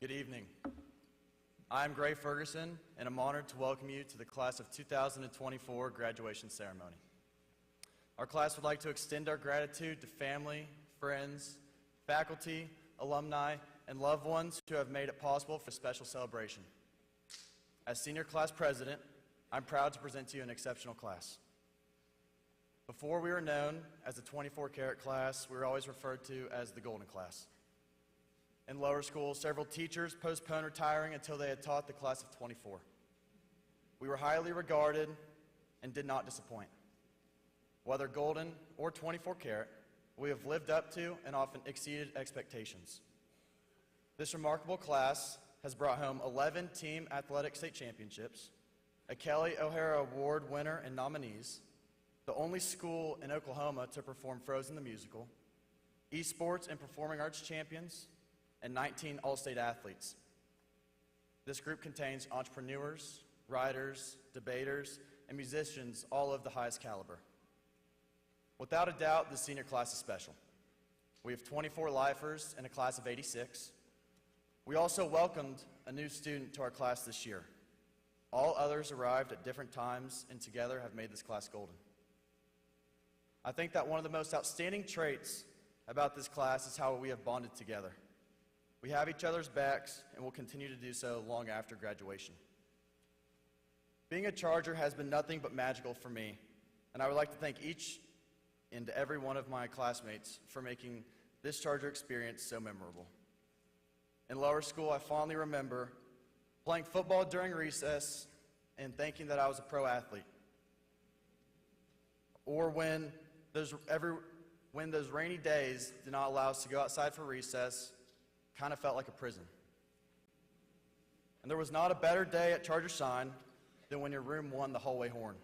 Good evening. I'm Gray Ferguson, and I'm honored to welcome you to the Class of 2024 graduation ceremony. Our class would like to extend our gratitude to family, friends, faculty, alumni, and loved ones who have made it possible for a special celebration. As senior class president, I'm proud to present to you an exceptional class. Before we were known as the 24-carat class, we were always referred to as the golden class. In lower school, several teachers postponed retiring until they had taught the class of 24. We were highly regarded and did not disappoint. Whether golden or 24-carat, we have lived up to and often exceeded expectations. This remarkable class has brought home 11 team athletic state championships, a Kelly O'Hara Award winner and nominees, the only school in Oklahoma to perform Frozen the Musical, esports and performing arts champions, and 19 all-state athletes. This group contains entrepreneurs, writers, debaters, and musicians, all of the highest caliber. Without a doubt, the senior class is special. We have 24 lifers in a class of 86. We also welcomed a new student to our class this year. All others arrived at different times and together have made this class golden. I think that one of the most outstanding traits about this class is how we have bonded together. We have each other's backs and will continue to do so long after graduation. Being a Charger has been nothing but magical for me, and I would like to thank each and every one of my classmates for making this Charger experience so memorable. In lower school, I fondly remember playing football during recess and thinking that I was a pro athlete. Or when those rainy days did not allow us to go outside for recess, kind of felt like a prison. And there was not a better day at Charger Sign than when your room won the hallway horn.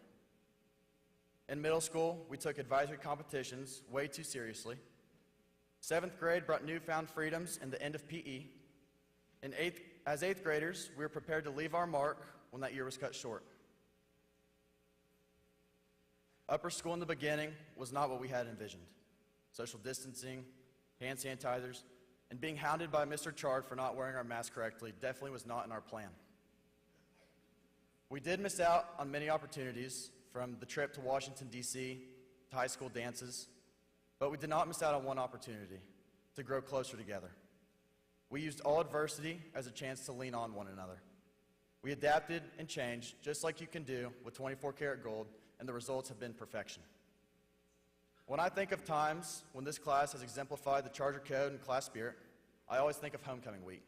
In middle school, we took advisory competitions way too seriously. 7th grade brought newfound freedoms in the end of PE. As 8th graders, we were prepared to leave our mark when that year was cut short. Upper school in the beginning was not what we had envisioned. Social distancing, hand sanitizers, and being hounded by Mr. Chard for not wearing our mask correctly definitely was not in our plan. We did miss out on many opportunities, from the trip to Washington, D.C., to high school dances, but we did not miss out on one opportunity, to grow closer together. We used all adversity as a chance to lean on one another. We adapted and changed, just like you can do with 24-karat gold, and the results have been perfection. When I think of times when this class has exemplified the Charger Code and class spirit, I always think of homecoming week.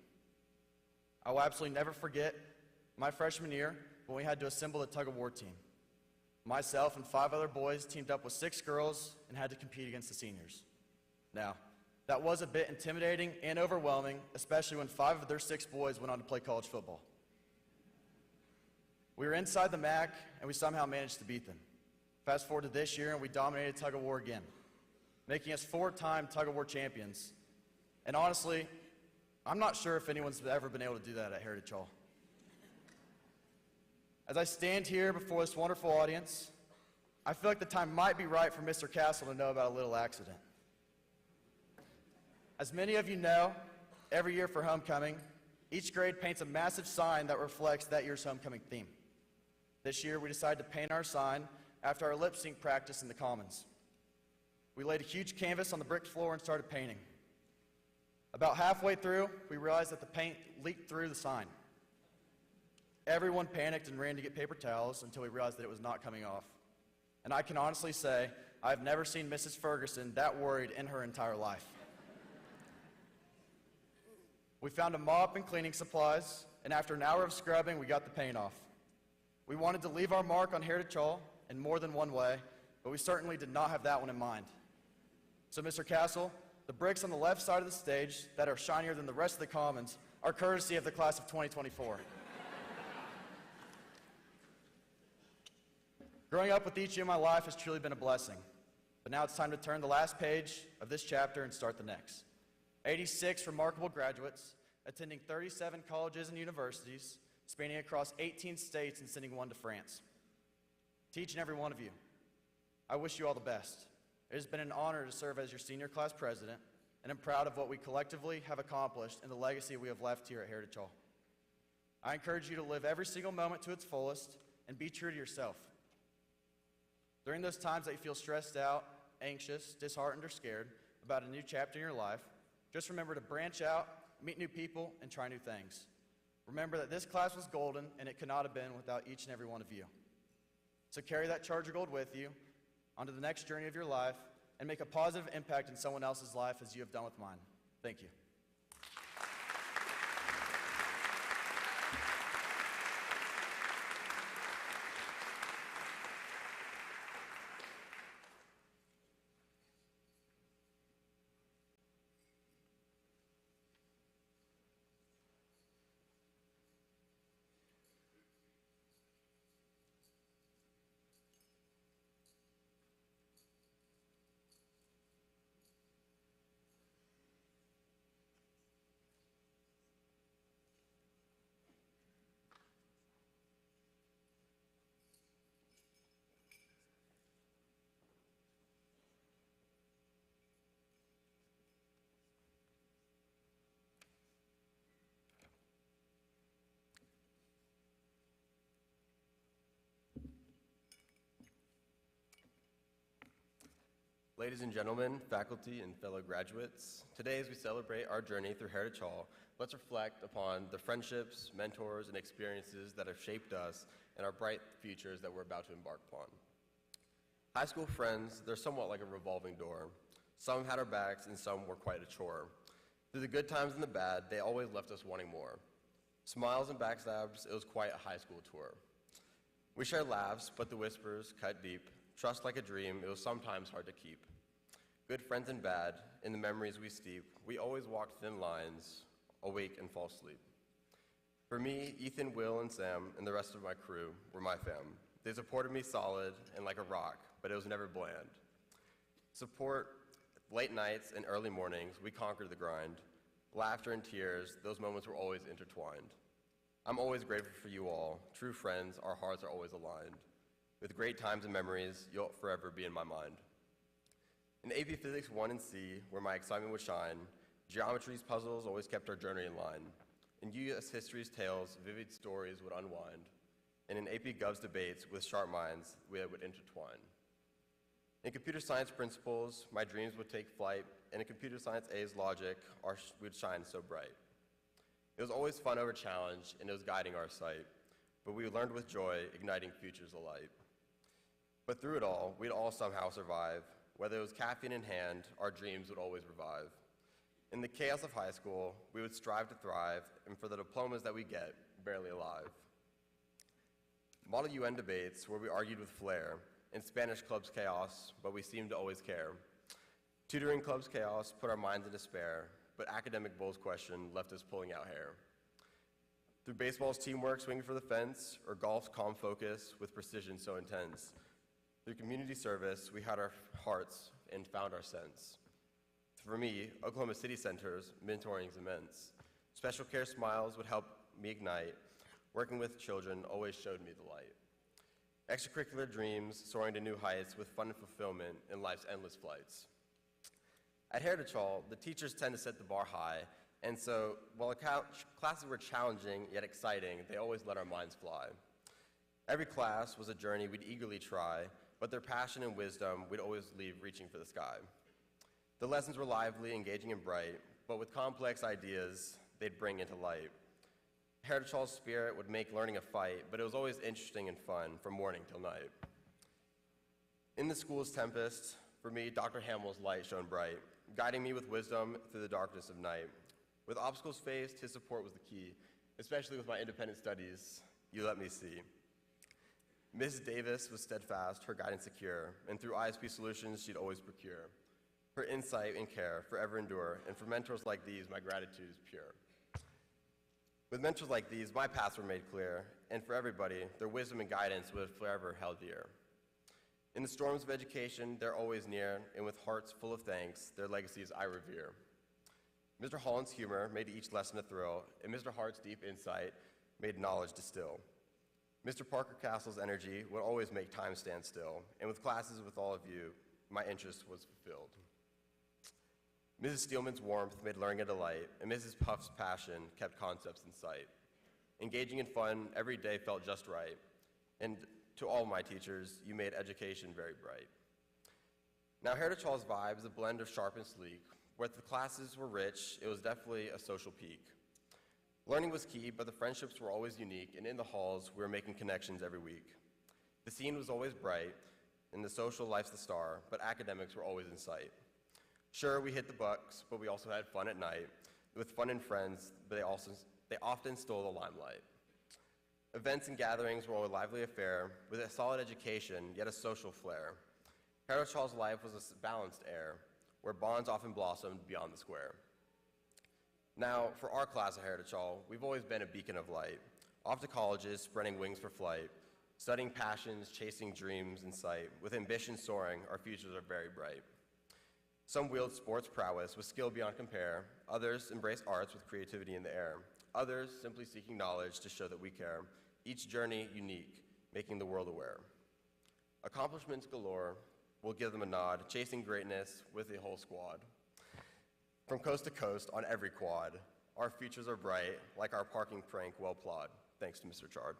I will absolutely never forget my freshman year when we had to assemble the tug-of-war team. Myself and 5 other boys teamed up with 6 girls and had to compete against the seniors. Now, that was a bit intimidating and overwhelming, especially when 5 of their 6 boys went on to play college football. We were inside the MAC, and we somehow managed to beat them. Fast forward to this year, and we dominated tug-of-war again, making us 4-time tug-of-war champions. And honestly, I'm not sure if anyone's ever been able to do that at Heritage Hall. As I stand here before this wonderful audience, I feel like the time might be right for Mr. Castle to know about a little accident. As many of you know, every year for homecoming, each grade paints a massive sign that reflects that year's homecoming theme. This year, we decided to paint our sign after our lip sync practice in the Commons. We laid a huge canvas on the brick floor and started painting. About halfway through, we realized that the paint leaked through the sign. Everyone panicked and ran to get paper towels until we realized that it was not coming off. And I can honestly say, I've never seen Mrs. Ferguson that worried in her entire life. We found a mop and cleaning supplies, and after an hour of scrubbing, we got the paint off. We wanted to leave our mark on Heritage Hall in more than one way, but we certainly did not have that one in mind. So, Mr. Castle, the bricks on the left side of the stage that are shinier than the rest of the Commons are courtesy of the class of 2024. Growing up with each of you in my life has truly been a blessing, but now it's time to turn the last page of this chapter and start the next. 86 remarkable graduates, attending 37 colleges and universities, spanning across 18 states and sending one to France. To each and every one of you, I wish you all the best. It has been an honor to serve as your senior class president, and am proud of what we collectively have accomplished and the legacy we have left here at Heritage Hall. I encourage you to live every single moment to its fullest and be true to yourself. During those times that you feel stressed out, anxious, disheartened, or scared about a new chapter in your life, just remember to branch out, meet new people, and try new things. Remember that this class was golden, and it could not have been without each and every one of you. So carry that charge of gold with you onto the next journey of your life and make a positive impact in someone else's life as you have done with mine. Thank you. Ladies and gentlemen, faculty, and fellow graduates, today as we celebrate our journey through Heritage Hall, let's reflect upon the friendships, mentors, and experiences that have shaped us and our bright futures that we're about to embark upon. High school friends, they're somewhat like a revolving door. Some had our backs and some were quite a chore. Through the good times and the bad, they always left us wanting more. Smiles and backstabs, it was quite a high school tour. We shared laughs, but the whispers cut deep. Trust like a dream, it was sometimes hard to keep. Good friends and bad, in the memories we steep, we always walked thin lines, awake and fall asleep. For me, Ethan, Will, and Sam, and the rest of my crew were my fam. They supported me solid and like a rock, but it was never bland. Support, late nights and early mornings, we conquered the grind. Laughter and tears, those moments were always intertwined. I'm always grateful for you all. True friends, our hearts are always aligned. With great times and memories, you'll forever be in my mind. In AP Physics 1 and C, where my excitement would shine, geometry's puzzles always kept our journey in line. In US history's tales, vivid stories would unwind. And in AP Gov's debates, with sharp minds, we would intertwine. In computer science principles, my dreams would take flight, and in computer science A's logic, we'd shine so bright. It was always fun over challenge, and it was guiding our sight. But we learned with joy, igniting futures alight. But through it all, we'd all somehow survive. Whether it was caffeine in hand, our dreams would always revive. In the chaos of high school, we would strive to thrive, and for the diplomas that we get, barely alive. Model UN debates, where we argued with flair. In Spanish club's chaos, but we seemed to always care. Tutoring club's chaos put our minds in despair, but academic bull's question left us pulling out hair. Through baseball's teamwork swinging for the fence, or golf's calm focus with precision so intense. Through community service, we had our hearts and found our sense. For me, Oklahoma City Center's mentoring is immense. Special care smiles would help me ignite. Working with children always showed me the light. Extracurricular dreams soaring to new heights with fun and fulfillment in life's endless flights. At Heritage Hall, the teachers tend to set the bar high, and so while classes were challenging yet exciting, they always let our minds fly. Every class was a journey we'd eagerly try, but their passion and wisdom we'd always leave reaching for the sky. The lessons were lively, engaging, and bright, but with complex ideas they'd bring into light. Heritage Hall's spirit would make learning a fight, but it was always interesting and fun from morning till night. In the school's tempest, for me, Dr. Hamill's light shone bright, guiding me with wisdom through the darkness of night. With obstacles faced, his support was the key, especially with my independent studies. You let me see. Mrs. Davis was steadfast, her guidance secure, and through ISP solutions she'd always procure. Her insight and care forever endure, and for mentors like these, my gratitude is pure. With mentors like these, my paths were made clear, and for everybody, their wisdom and guidance was forever held dear. In the storms of education, they're always near, and with hearts full of thanks, their legacies I revere. Mr. Holland's humor made each lesson a thrill, and Mr. Hart's deep insight made knowledge distill. Mr. Parker Castle's energy would always make time stand still, and with classes with all of you, my interest was fulfilled. Mrs. Steelman's warmth made learning a delight, and Mrs. Puff's passion kept concepts in sight. Engaging in fun every day felt just right, and to all my teachers, you made education very bright. Now, Heritage Hall's vibe is a blend of sharp and sleek. Where the classes were rich, it was definitely a social peak. Learning was key, but the friendships were always unique, and in the halls, we were making connections every week. The scene was always bright, and the social life's the star, but academics were always in sight. Sure, we hit the bucks, but we also had fun at night, with fun and friends, but they often stole the limelight. Events and gatherings were a lively affair, with a solid education, yet a social flair. Heritage Hall's life was a balanced air, where bonds often blossomed beyond the square. Now, for our class at Heritage Hall, we've always been a beacon of light, off to colleges, spreading wings for flight, studying passions, chasing dreams in sight. With ambition soaring, our futures are very bright. Some wield sports prowess with skill beyond compare. Others embrace arts with creativity in the air. Others simply seeking knowledge to show that we care. Each journey unique, making the world aware. Accomplishments galore, we'll give them a nod, chasing greatness with the whole squad. From coast to coast on every quad, our futures are bright, like our parking prank well plod, thanks to Mr. Chard.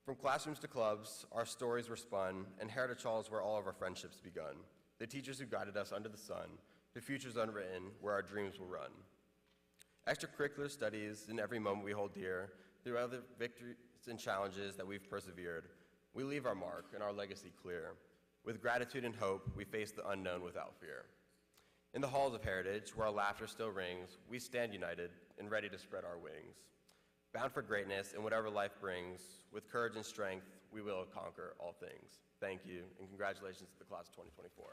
From classrooms to clubs, our stories were spun, and Heritage Hall is where all of our friendships begun. The teachers who guided us under the sun, to futures unwritten, where our dreams will run. Extracurricular studies in every moment we hold dear, through other victories and challenges that we've persevered, we leave our mark and our legacy clear. With gratitude and hope, we face the unknown without fear. In the halls of Heritage, where our laughter still rings, we stand united and ready to spread our wings. Bound for greatness in whatever life brings, with courage and strength, we will conquer all things. Thank you, and congratulations to the class of 2024.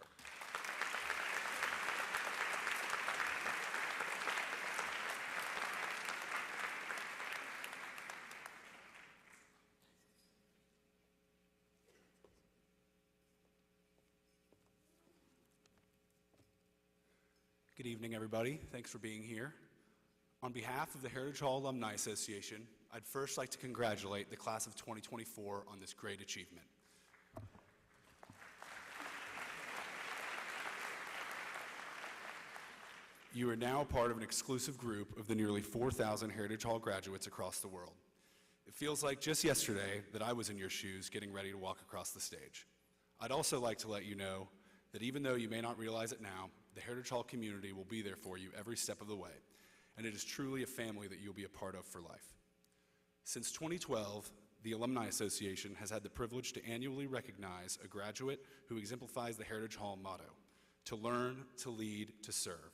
Good evening, everybody. Thanks for being here. On behalf of the Heritage Hall Alumni Association, I'd first like to congratulate the class of 2024 on this great achievement. You are now part of an exclusive group of the nearly 4,000 Heritage Hall graduates across the world. It feels like just yesterday that I was in your shoes getting ready to walk across the stage. I'd also like to let you know that even though you may not realize it now, the Heritage Hall community will be there for you every step of the way, and it is truly a family that you'll be a part of for life. Since 2012, the Alumni Association has had the privilege to annually recognize a graduate who exemplifies the Heritage Hall motto, to learn, to lead, to serve,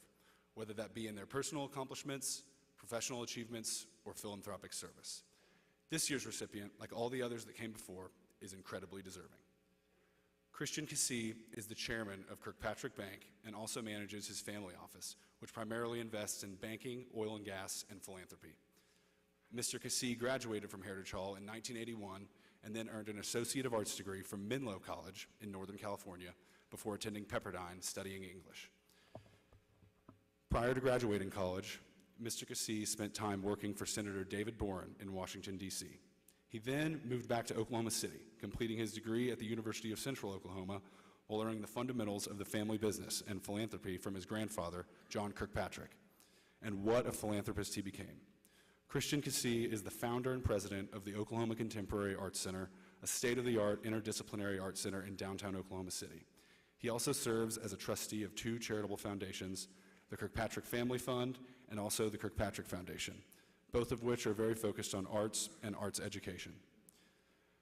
whether that be in their personal accomplishments, professional achievements, or philanthropic service. This year's recipient, like all the others that came before, is incredibly deserving. Christian Cassie is the chairman of Kirkpatrick Bank and also manages his family office, which primarily invests in banking, oil and gas, and philanthropy. Mr. Cassie graduated from Heritage Hall in 1981 and then earned an Associate of Arts degree from Menlo College in Northern California before attending Pepperdine studying English. Prior to graduating college, Mr. Cassie spent time working for Senator David Boren in Washington, D.C. He then moved back to Oklahoma City, completing his degree at the University of Central Oklahoma while learning the fundamentals of the family business and philanthropy from his grandfather, John Kirkpatrick. And what a philanthropist he became. Christian Cassie is the founder and president of the Oklahoma Contemporary Arts Center, a state-of-the-art interdisciplinary art center in downtown Oklahoma City. He also serves as a trustee of two charitable foundations, the Kirkpatrick Family Fund and also the Kirkpatrick Foundation, both of which are very focused on arts and arts education.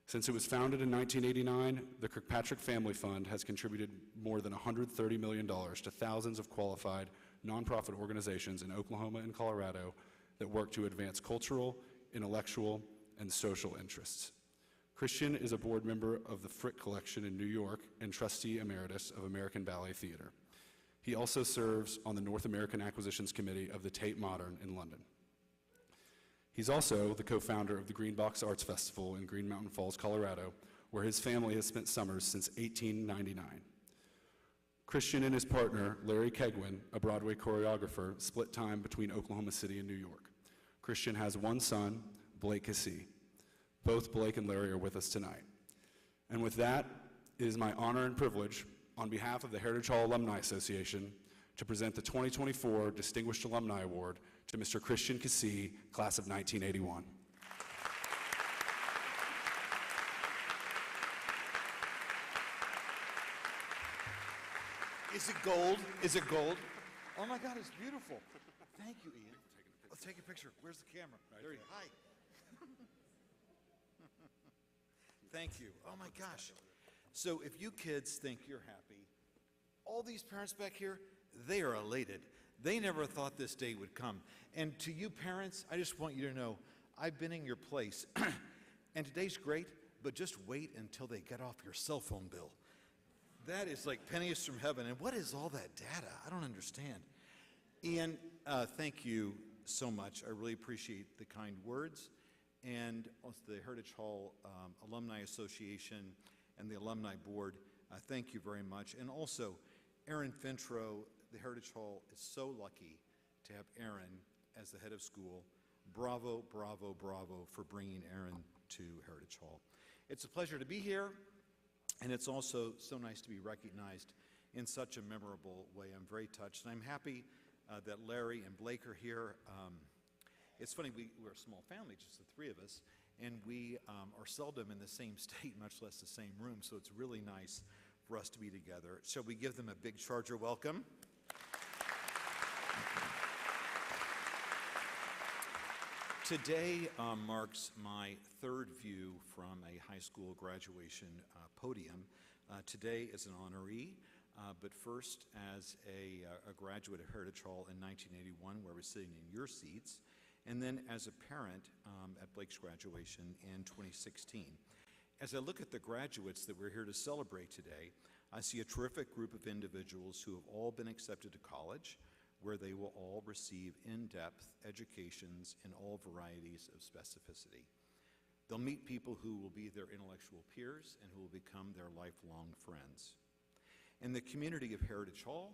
Since it was founded in 1989, the Kirkpatrick Family Fund has contributed more than $130 million to thousands of qualified nonprofit organizations in Oklahoma and Colorado that work to advance cultural, intellectual, and social interests. Christian is a board member of the Frick Collection in New York and trustee emeritus of American Ballet Theatre. He also serves on the North American Acquisitions Committee of the Tate Modern in London. He's also the co-founder of the Green Box Arts Festival in Green Mountain Falls, Colorado, where his family has spent summers since 1899. Christian and his partner, Larry Kegwin, a Broadway choreographer, split time between Oklahoma City and New York. Christian has one son, Blake Cassie. Both Blake and Larry are with us tonight. And with that, it is my honor and privilege, on behalf of the Heritage Hall Alumni Association, to present the 2024 Distinguished Alumni Award to Mr. Christian Cassie, class of 1981. Is it gold? Is it gold? Oh my God, it's beautiful. Thank you, Ian. Let's take a picture. Where's the camera? There you go. Hi. Thank you. Oh my gosh. So if you kids think you're happy, all these parents back here, they are elated. They never thought this day would come. And to you parents, I just want you to know, I've been in your place. And today's great, but just wait until they get off your cell phone bill. That is like pennies from heaven. And what is all that data? I don't understand. Ian, thank you so much. I really appreciate the kind words. And also the Heritage Hall Alumni Association and the Alumni Board, thank you very much. And also, Aaron Fintro, the Heritage Hall is so lucky to have Aaron as the head of school. Bravo, bravo, bravo for bringing Aaron to Heritage Hall. It's a pleasure to be here, and it's also so nice to be recognized in such a memorable way. I'm very touched, and I'm happy that Larry and Blake are here. It's funny, we're a small family, just the three of us, and we are seldom in the same state, much less the same room, so it's really nice for us to be together. Shall we give them a big Charger welcome? Today marks my third view from a high school graduation podium. Today as an honoree, but first as a graduate of Heritage Hall in 1981, where we're sitting in your seats, and then as a parent at Blake's graduation in 2016. As I look at the graduates that we're here to celebrate today, I see a terrific group of individuals who have all been accepted to college, where they will all receive in-depth educations in all varieties of specificity. They'll meet people who will be their intellectual peers and who will become their lifelong friends. And the community of Heritage Hall,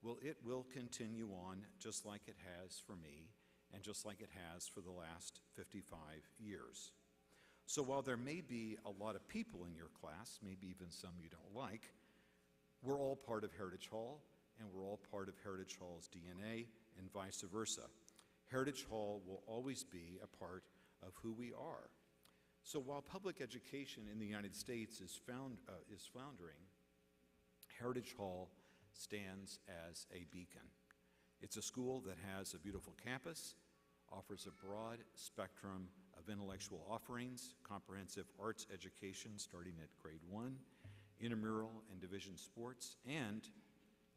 well, it will continue on just like it has for me and just like it has for the last 55 years. So while there may be a lot of people in your class, maybe even some you don't like, we're all part of Heritage Hall, and we're all part of Heritage Hall's DNA, and vice versa. Heritage Hall will always be a part of who we are. So while public education in the United States is floundering, Heritage Hall stands as a beacon. It's a school that has a beautiful campus, offers a broad spectrum of intellectual offerings, comprehensive arts education starting at grade 1, intramural and division sports, and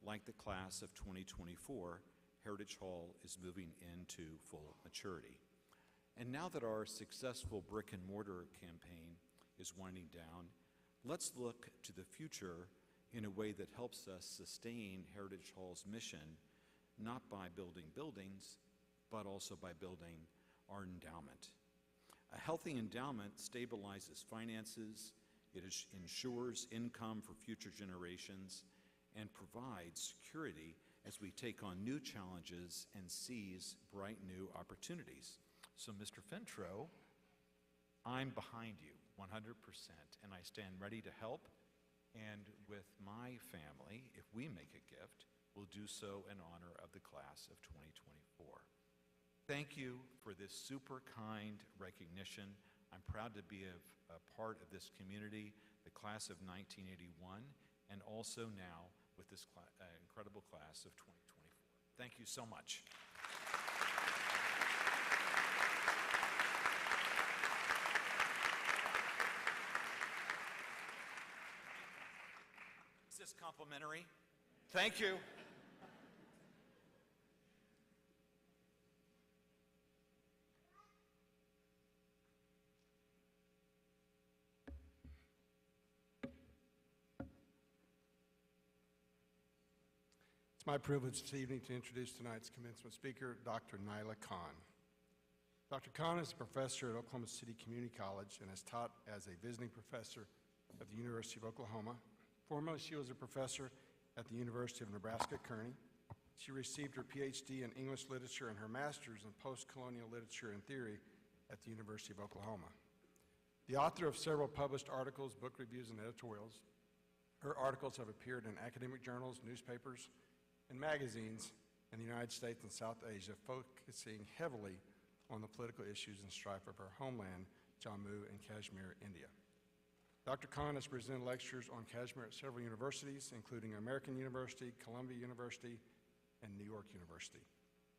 like the class of 2024, Heritage Hall is moving into full maturity. And now that our successful brick and mortar campaign is winding down, let's look to the future in a way that helps us sustain Heritage Hall's mission, not by building buildings, but also by building our endowment. A healthy endowment stabilizes finances, it ensures income for future generations, and provides security as we take on new challenges and seize bright new opportunities. So, Mr. Fintro, I'm behind you 100%, and I stand ready to help. And with my family, if we make a gift, we'll do so in honor of the class of 2024. Thank you for this super kind recognition. I'm proud to be a part of this community, the class of 1981, and also now with this incredible class of 2024. Thank you so much. Is this complimentary? Thank you. It's my privilege this evening to introduce tonight's commencement speaker, Dr. Nyla Khan. Dr. Khan is a professor at Oklahoma City Community College and has taught as a visiting professor at the University of Oklahoma. Formerly, she was a professor at the University of Nebraska-Kearney. She received her PhD in English literature and her master's in post-colonial literature and theory at the University of Oklahoma. The author of several published articles, book reviews, and editorials, her articles have appeared in academic journals, newspapers, and magazines in the United States and South Asia, focusing heavily on the political issues and strife of her homeland, Jammu and Kashmir, India. Dr. Khan has presented lectures on Kashmir at several universities, including American University, Columbia University, and New York University.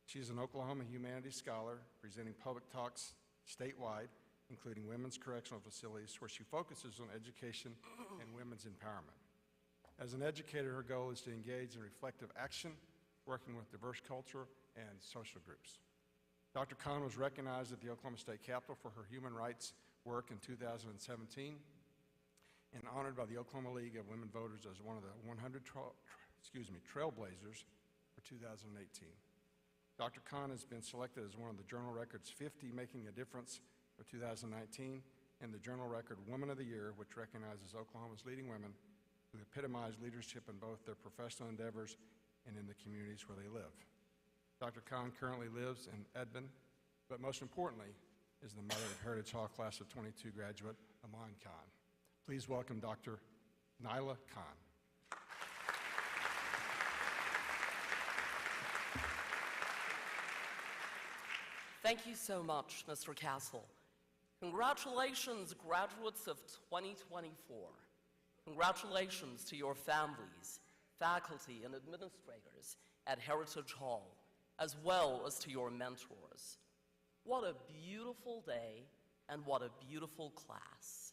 She is an Oklahoma humanities scholar, presenting public talks statewide, including women's correctional facilities, where she focuses on education and women's empowerment. As an educator, her goal is to engage in reflective action, working with diverse culture and social groups. Dr. Khan was recognized at the Oklahoma State Capitol for her human rights work in 2017 and honored by the Oklahoma League of Women Voters as one of the 100 trailblazers for 2018. Dr. Khan has been selected as one of the Journal Record's 50 Making a Difference for 2019 and the Journal Record Woman of the Year, which recognizes Oklahoma's leading women who epitomize leadership in both their professional endeavors and in the communities where they live. Dr. Khan currently lives in Edmond, but most importantly is the mother of Heritage Hall Class of 22 graduate Aman Khan. Please welcome Dr. Nyla Khan. Thank you so much, Mr. Castle. Congratulations, graduates of 2024. Congratulations to your families, faculty, and administrators at Heritage Hall, as well as to your mentors. What a beautiful day, and what a beautiful class.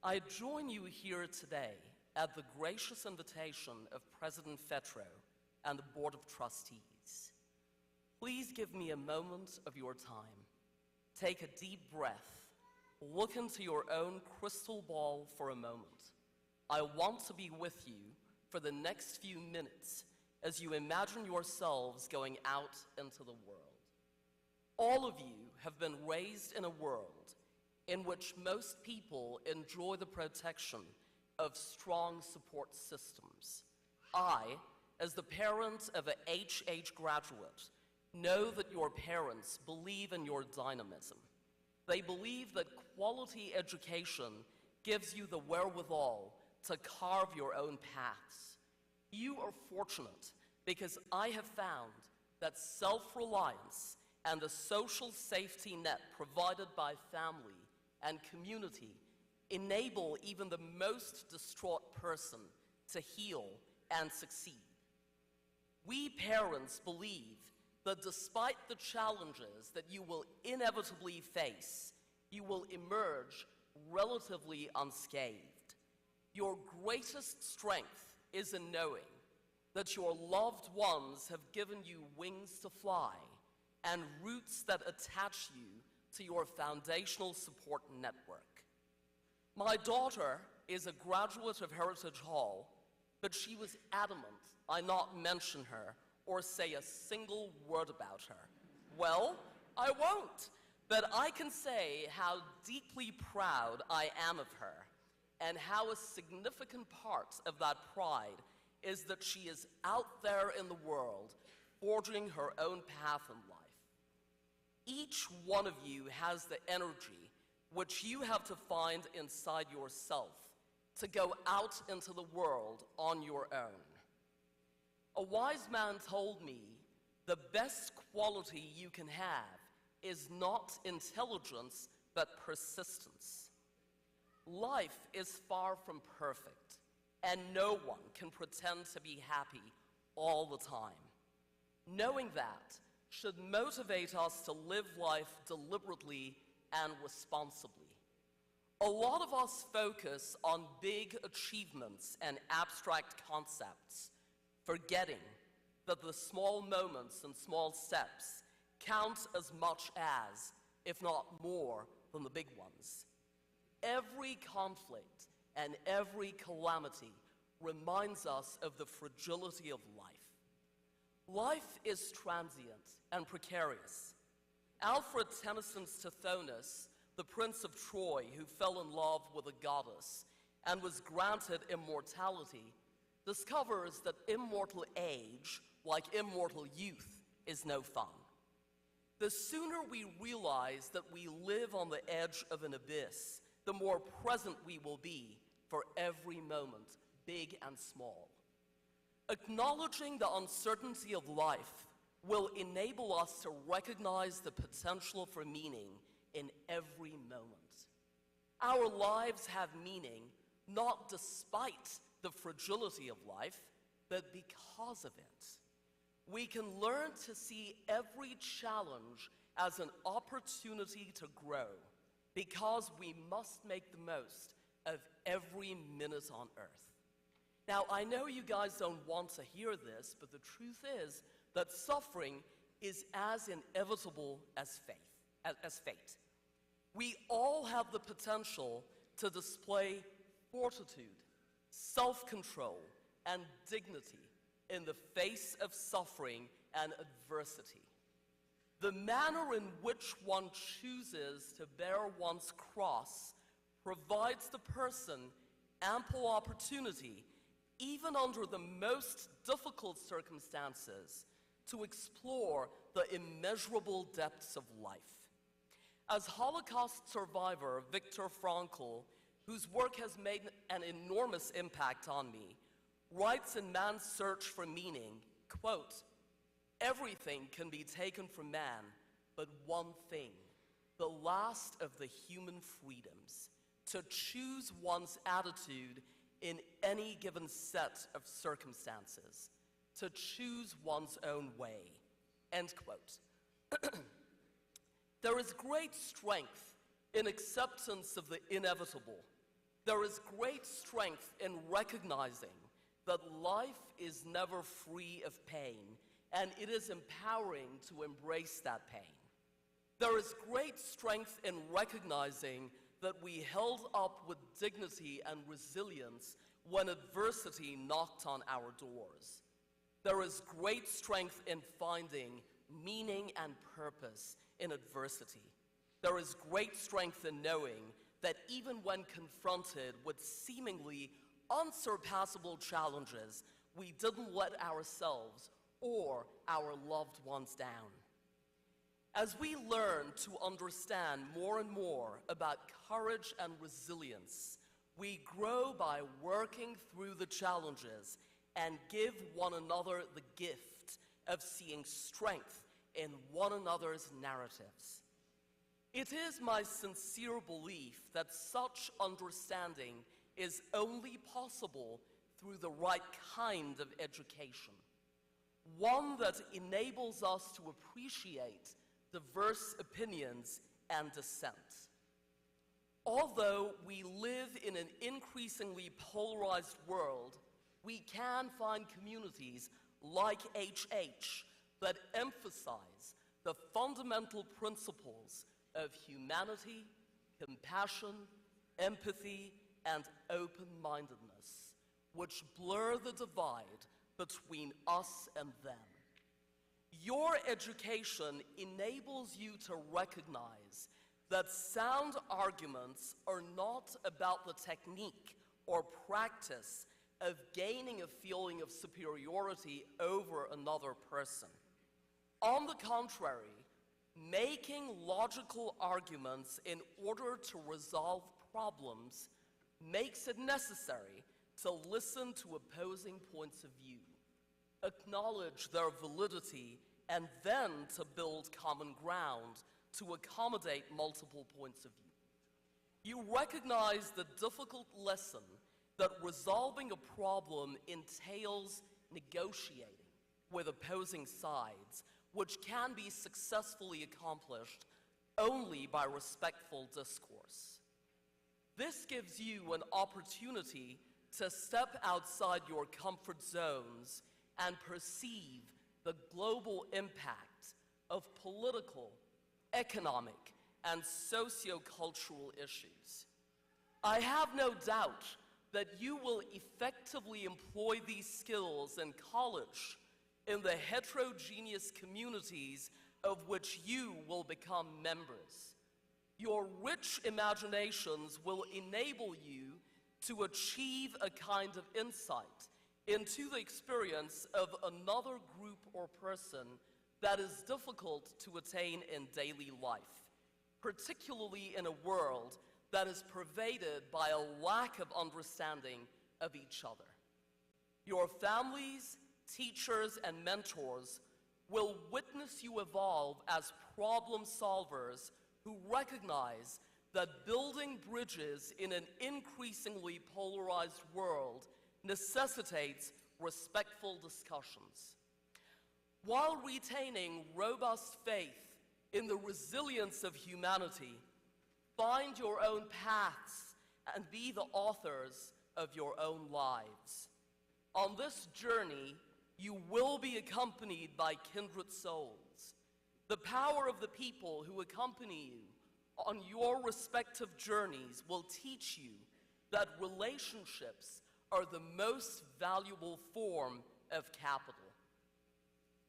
I join you here today at the gracious invitation of President Fetro and the Board of Trustees. Please give me a moment of your time. Take a deep breath. Look into your own crystal ball for a moment. I want to be with you for the next few minutes as you imagine yourselves going out into the world. All of you have been raised in a world in which most people enjoy the protection of strong support systems. I, as the parent of a HH graduate, know that your parents believe in your dynamism. They believe that quality education gives you the wherewithal to carve your own paths. You are fortunate because I have found that self-reliance and the social safety net provided by family and community enable even the most distraught person to heal and succeed. We parents believe that despite the challenges that you will inevitably face, you will emerge relatively unscathed. Your greatest strength is in knowing that your loved ones have given you wings to fly and roots that attach you to your foundational support network. My daughter is a graduate of Heritage Hall, but she was adamant I not mention her or say a single word about her. Well, I won't, but I can say how deeply proud I am of her and how a significant part of that pride is that she is out there in the world forging her own path in life. Each one of you has the energy which you have to find inside yourself to go out into the world on your own. A wise man told me the best quality you can have is not intelligence, but persistence. Life is far from perfect, and no one can pretend to be happy all the time. Knowing that should motivate us to live life deliberately and responsibly. A lot of us focus on big achievements and abstract concepts, forgetting that the small moments and small steps count as much as, if not more, than the big ones. Every conflict and every calamity reminds us of the fragility of life. Life is transient and precarious. Alfred Tennyson's Tithonus, the Prince of Troy who fell in love with a goddess and was granted immortality, discovers that immortal age, like immortal youth, is no fun. The sooner we realize that we live on the edge of an abyss, the more present we will be for every moment, big and small. Acknowledging the uncertainty of life will enable us to recognize the potential for meaning in every moment. Our lives have meaning not despite the fragility of life, but because of it. We can learn to see every challenge as an opportunity to grow, because we must make the most of every minute on earth. Now, I know you guys don't want to hear this, but the truth is that suffering is as inevitable as fate. We all have the potential to display fortitude, self-control, and dignity in the face of suffering and adversity. The manner in which one chooses to bear one's cross provides the person ample opportunity, even under the most difficult circumstances, to explore the immeasurable depths of life. As Holocaust survivor Viktor Frankl, whose work has made an enormous impact on me, writes in Man's Search for Meaning, quote, "Everything can be taken from man, but one thing, the last of the human freedoms, to choose one's attitude in any given set of circumstances, to choose one's own way," end quote. There is great strength in acceptance of the inevitable. There is great strength in recognizing that life is never free of pain, and it is empowering to embrace that pain. There is great strength in recognizing that we held up with dignity and resilience when adversity knocked on our doors. There is great strength in finding meaning and purpose in adversity. There is great strength in knowing that even when confronted with seemingly unsurpassable challenges, we didn't let ourselves or our loved ones down. As we learn to understand more and more about courage and resilience, we grow by working through the challenges and give one another the gift of seeing strength in one another's narratives. It is my sincere belief that such understanding is only possible through the right kind of education, one that enables us to appreciate diverse opinions and dissent. Although we live in an increasingly polarized world, we can find communities like HH that emphasize the fundamental principles of humanity, compassion, empathy, and open-mindedness, which blur the divide between us and them. Your education enables you to recognize that sound arguments are not about the technique or practice of gaining a feeling of superiority over another person. On the contrary, making logical arguments in order to resolve problems makes it necessary to listen to opposing points of view, acknowledge their validity, and then to build common ground to accommodate multiple points of view. You recognize the difficult lesson that resolving a problem entails negotiating with opposing sides, which can be successfully accomplished only by respectful discourse. This gives you an opportunity to step outside your comfort zones and perceive the global impact of political, economic, and sociocultural issues. I have no doubt that you will effectively employ these skills in college, in the heterogeneous communities of which you will become members. Your rich imaginations will enable you to achieve a kind of insight into the experience of another group or person that is difficult to attain in daily life, particularly in a world that is pervaded by a lack of understanding of each other. Your families, teachers, and mentors will witness you evolve as problem solvers who recognize that building bridges in an increasingly polarized world necessitates respectful discussions. While retaining robust faith in the resilience of humanity, find your own paths and be the authors of your own lives. On this journey, you will be accompanied by kindred souls. The power of the people who accompany you on your respective journeys will teach you that relationships are the most valuable form of capital.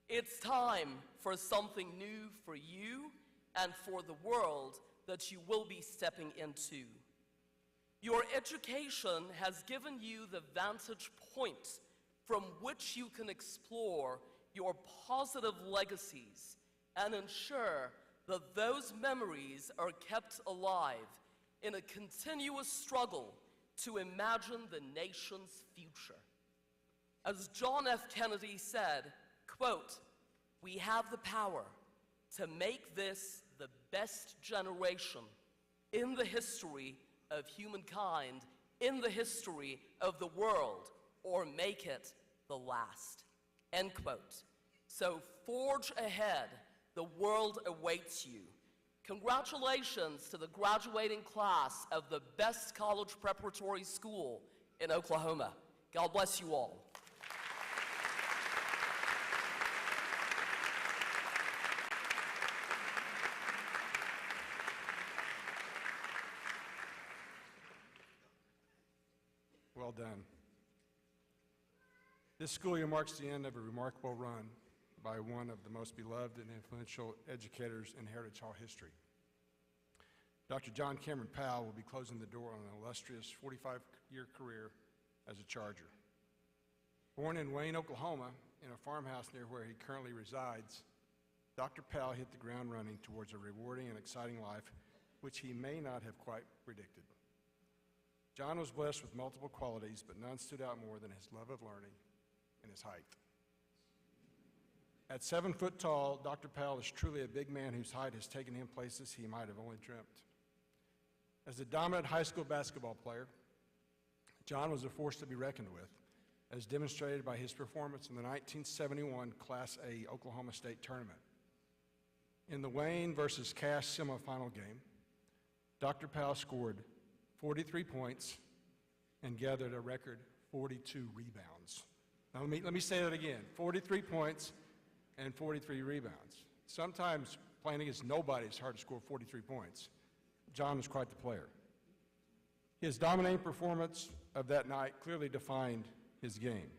It's time for something new for you and for the world that you will be stepping into. Your education has given you the vantage point from which you can explore your positive legacies and ensure that those memories are kept alive in a continuous struggle to imagine the nation's future. As John F. Kennedy said, quote, "We have the power to make this the best generation in the history of humankind, in the history of the world, or make it the last," end quote. So forge ahead, the world awaits you. Congratulations to the graduating class of the best college preparatory school in Oklahoma. God bless you all. Well done. This school year marks the end of a remarkable run by one of the most beloved and influential educators in Heritage Hall history. Dr. John Cameron Powell will be closing the door on an illustrious 45-year career as a Charger. Born in Wayne, Oklahoma, in a farmhouse near where he currently resides, Dr. Powell hit the ground running towards a rewarding and exciting life, which he may not have quite predicted. John was blessed with multiple qualities, but none stood out more than his love of learning and his height. At 7 foot tall, Dr. Powell is truly a big man whose height has taken him places he might have only dreamt. As a dominant high school basketball player, John was a force to be reckoned with, as demonstrated by his performance in the 1971 Class A Oklahoma State Tournament. In the Wayne versus Cass semifinal game, Dr. Powell scored 43 points and gathered a record 42 rebounds. Now let me say that again, 43 points and 43 rebounds. Sometimes playing against nobody is hard to score 43 points. John was quite the player. His dominating performance of that night clearly defined his game.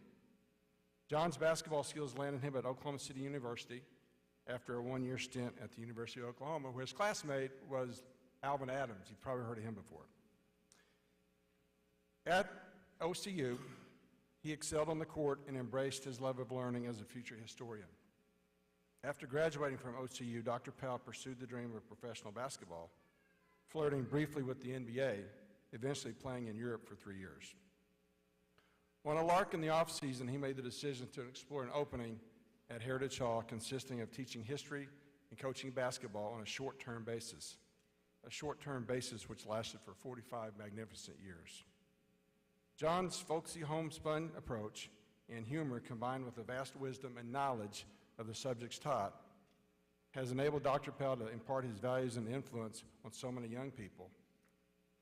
John's basketball skills landed him at Oklahoma City University after a one-year stint at the University of Oklahoma, where his classmate was Alvin Adams. You've probably heard of him before. At OCU, he excelled on the court and embraced his love of learning as a future historian. After graduating from OCU, Dr. Powell pursued the dream of professional basketball, flirting briefly with the NBA, eventually playing in Europe for 3 years. On a lark in the offseason, he made the decision to explore an opening at Heritage Hall consisting of teaching history and coaching basketball on a short-term basis which lasted for 45 magnificent years. John's folksy homespun approach and humor, combined with the vast wisdom and knowledge of the subjects taught, has enabled Dr. Powell to impart his values and influence on so many young people.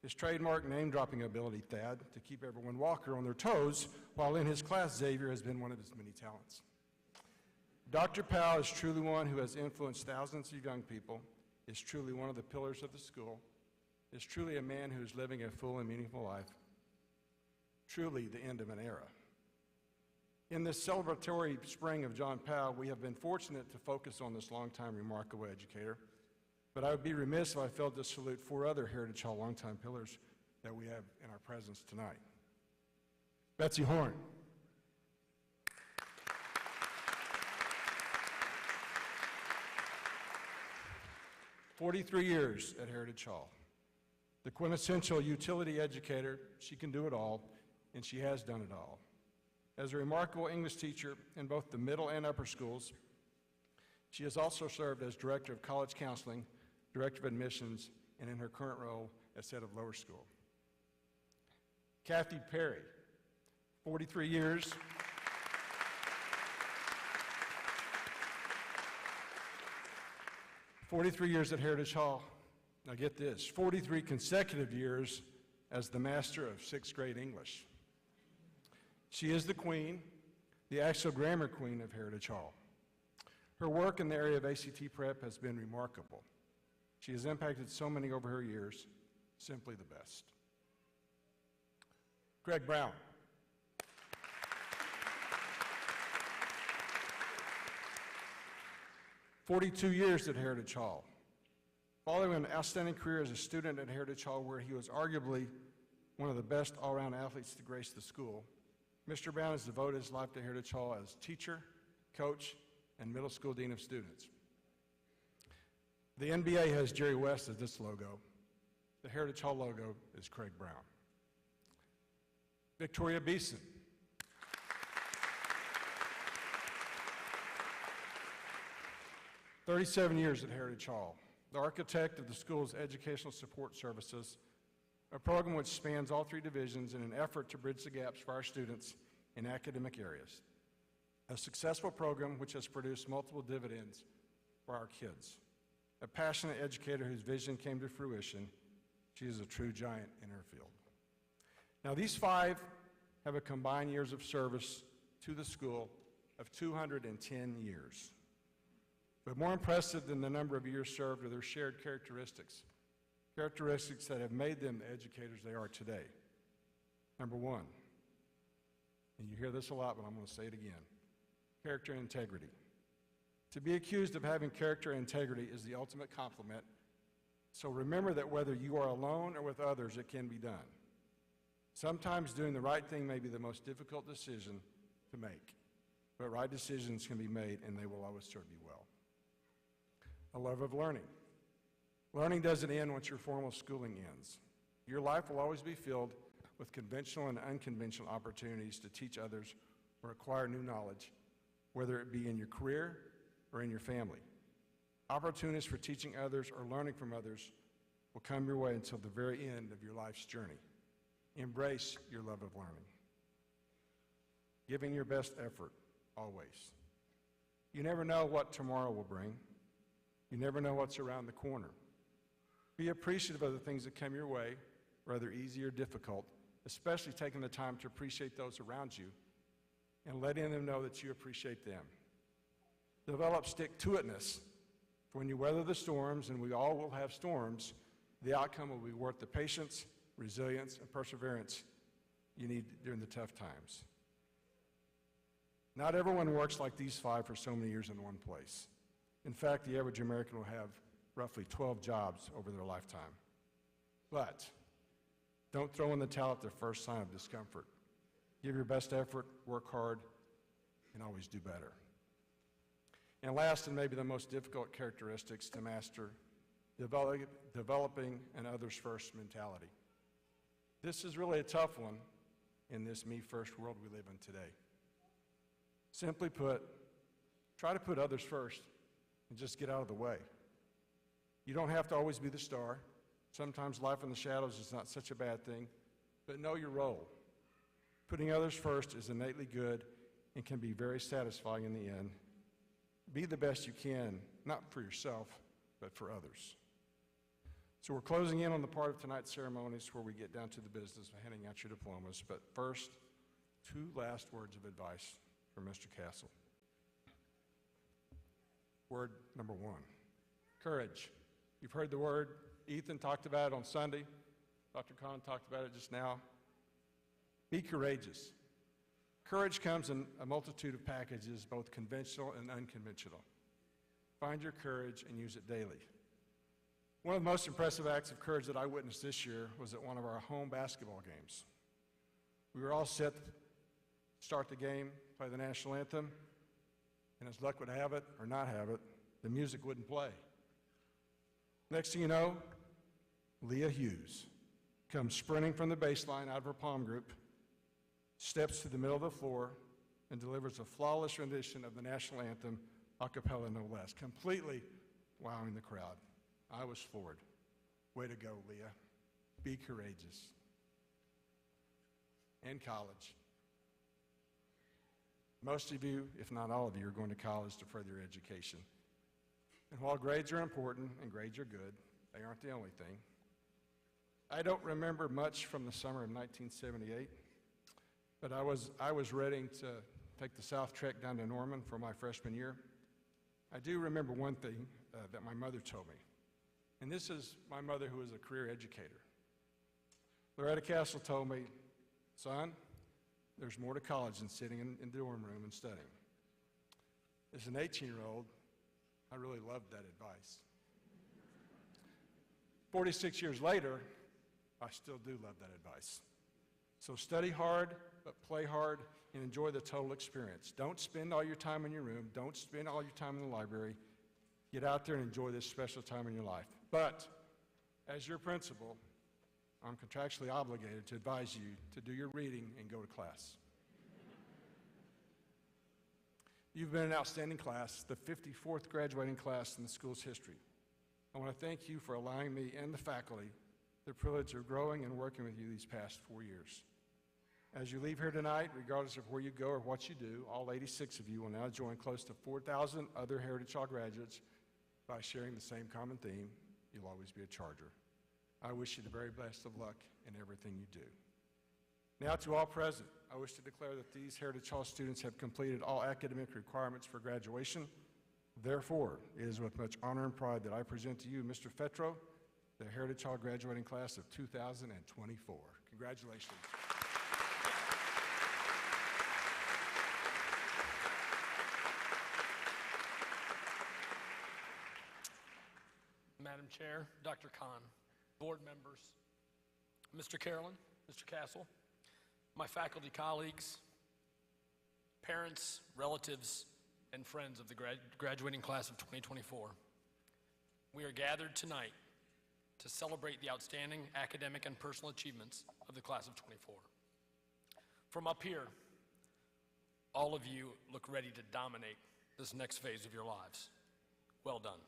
His trademark name-dropping ability, Thad, to keep everyone Walker on their toes while in his class, Xavier, has been one of his many talents. Dr. Powell is truly one who has influenced thousands of young people, is truly one of the pillars of the school, is truly a man who is living a full and meaningful life, truly the end of an era. In this celebratory spring of John Powell, we have been fortunate to focus on this longtime remarkable educator, but I would be remiss if I failed to salute 4 other Heritage Hall longtime pillars that we have in our presence tonight. Betsy Horn. "43 years at Heritage Hall. The quintessential utility educator, she can do it all, and she has done it all. As a remarkable English teacher in both the middle and upper schools, she has also served as Director of College Counseling, Director of Admissions, and in her current role as head of lower school. Kathy Perry, 43 years. 43 years at Heritage Hall. Now get this, 43 consecutive years as the master of sixth grade English. She is the queen, the actual grammar queen of Heritage Hall. Her work in the area of ACT prep has been remarkable. She has impacted so many over her years, simply the best. Greg Brown. "42 years at Heritage Hall. Following an outstanding career as a student at Heritage Hall, where he was arguably one of the best all-around athletes to grace the school, Mr. Brown has devoted his life to Heritage Hall as teacher, coach, and middle school dean of students. The NBA has Jerry West as its logo. The Heritage Hall logo is Craig Brown. Victoria Beeson. "37 years at Heritage Hall, the architect of the school's educational support services, a program which spans all three divisions in an effort to bridge the gaps for our students in academic areas. A successful program which has produced multiple dividends for our kids. A passionate educator whose vision came to fruition. She is a true giant in her field." Now, these five have a combined years of service to the school of 210 years. But more impressive than the number of years served are their shared characteristics that have made them the educators they are today. Number one, and you hear this a lot, but I'm going to say it again, character and integrity. To be accused of having character and integrity is the ultimate compliment, so remember that whether you are alone or with others, it can be done. Sometimes doing the right thing may be the most difficult decision to make, but right decisions can be made and they will always serve you well. A love of learning. Learning doesn't end once your formal schooling ends. Your life will always be filled with conventional and unconventional opportunities to teach others or acquire new knowledge, whether it be in your career or in your family. Opportunities for teaching others or learning from others will come your way until the very end of your life's journey. Embrace your love of learning. Giving your best effort, always. You never know what tomorrow will bring. You never know what's around the corner. Be appreciative of the things that come your way, whether easy or difficult, especially taking the time to appreciate those around you and letting them know that you appreciate them. Develop stick-to-itness. For when you weather the storms, and we all will have storms, the outcome will be worth the patience, resilience, and perseverance you need during the tough times. Not everyone works like these five for so many years in one place. In fact, the average American will have roughly 12 jobs over their lifetime. But don't throw in the towel at the first sign of discomfort. Give your best effort, work hard, and always do better. And last, and maybe the most difficult characteristics to master, developing an others-first mentality. This is really a tough one in this me-first world we live in today. Simply put, try to put others first and just get out of the way. You don't have to always be the star. Sometimes life in the shadows is not such a bad thing, but know your role. Putting others first is innately good and can be very satisfying in the end. Be the best you can, not for yourself, but for others. So we're closing in on the part of tonight's ceremonies where we get down to the business of handing out your diplomas, but first, two last words of advice from Mr. Castle. Word number one, courage. You've heard the word. Ethan talked about it on Sunday. Dr. Kahn talked about it just now. Be courageous. Courage comes in a multitude of packages, both conventional and unconventional. Find your courage and use it daily. One of the most impressive acts of courage that I witnessed this year was at one of our home basketball games. We were all set to start the game, play the national anthem, and as luck would have it, or not have it, the music wouldn't play. Next thing you know, Leah Hughes comes sprinting from the baseline out of her palm group, steps to the middle of the floor, and delivers a flawless rendition of the national anthem, a cappella no less, completely wowing the crowd. I was floored. Way to go, Leah. Be courageous. And college. Most of you, if not all of you, are going to college to further your education. And while grades are important and grades are good, they aren't the only thing. I don't remember much from the summer of 1978, but I was ready to take the South Trek down to Norman for my freshman year. I do remember one thing that my mother told me, and this is my mother who was a career educator. Loretta Castle told me, son, there's more to college than sitting in the dorm room and studying. As an 18-year-old, I really loved that advice. 46 years later, I still do love that advice. So study hard, but play hard, and enjoy the total experience. Don't spend all your time in your room. Don't spend all your time in the library. Get out there and enjoy this special time in your life. But as your principal, I'm contractually obligated to advise you to do your reading and go to class. You've been an outstanding class, the 54th graduating class in the school's history. I want to thank you for allowing me and the faculty the privilege of growing and working with you these past 4 years. As you leave here tonight, regardless of where you go or what you do, all 86 of you will now join close to 4,000 other Heritage Hall graduates by sharing the same common theme: you'll always be a Charger. I wish you the very best of luck in everything you do. Now to all present, I wish to declare that these Heritage Hall students have completed all academic requirements for graduation. Therefore, it is with much honor and pride that I present to you Mr. Fetro, the Heritage Hall graduating class of 2024. Congratulations. Madam Chair, Dr. Khan, board members, Mr. Carolyn, Mr. Castle, my faculty colleagues, parents, relatives, and friends of the graduating class of 2024. We are gathered tonight to celebrate the outstanding academic and personal achievements of the class of 24. From up here, all of you look ready to dominate this next phase of your lives. Well done.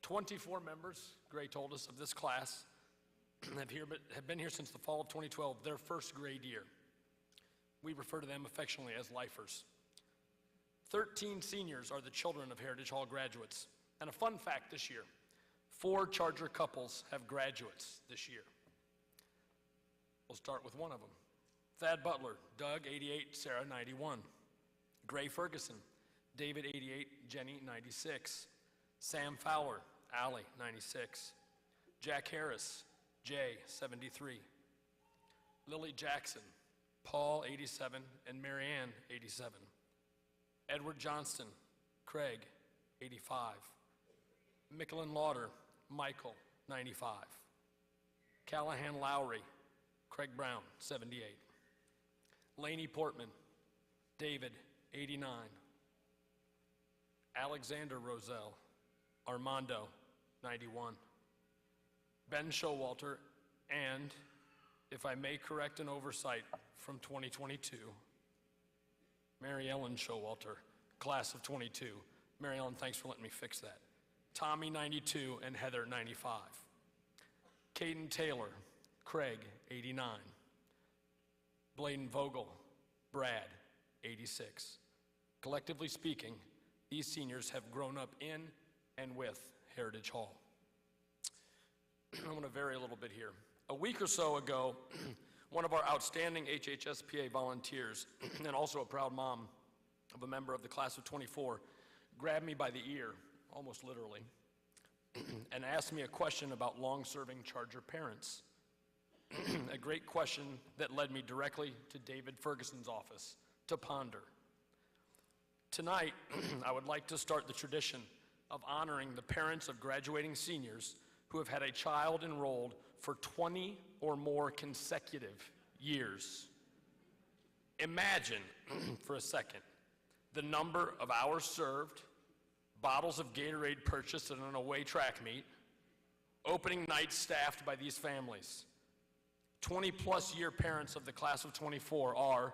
24 members, Gray told us, of this class have been here since the fall of 2012, their first grade year. We refer to them affectionately as lifers. 13 seniors are the children of Heritage Hall graduates. And a fun fact this year, 4 Charger couples have graduates this year. We'll start with one of them. Thad Butler, Doug, 88, Sarah, 91. Gray Ferguson, David, 88, Jenny, 96. Sam Fowler, Allie, 96. Jack Harris, Jay, 73. Lily Jackson, Paul, 87, and Marianne, 87. Edward Johnston, Craig, 85. Micklin Lauder, Michael, 95. Callahan Lowry, Craig Brown, 78. Laney Portman, David, 89. Alexander Roselle, Armando, 91. Ben Showalter, and, if I may correct an oversight from 2022, Mary Ellen Showalter, class of 22. Mary Ellen, thanks for letting me fix that. Tommy, 92, and Heather, 95. Caden Taylor, Craig, 89. Bladen Vogel, Brad, 86. Collectively speaking, these seniors have grown up in and with Heritage Hall. I'm going to vary a little bit here. A week or so ago, one of our outstanding HHSPA volunteers, and also a proud mom of a member of the class of 24, grabbed me by the ear, almost literally, and asked me a question about long-serving Charger parents. A great question that led me directly to David Ferguson's office to ponder. Tonight, I would like to start the tradition of honoring the parents of graduating seniors who have had a child enrolled for 20 or more consecutive years. Imagine, for a second, the number of hours served, bottles of Gatorade purchased at an away track meet, opening nights staffed by these families. 20-plus year parents of the class of 24 are,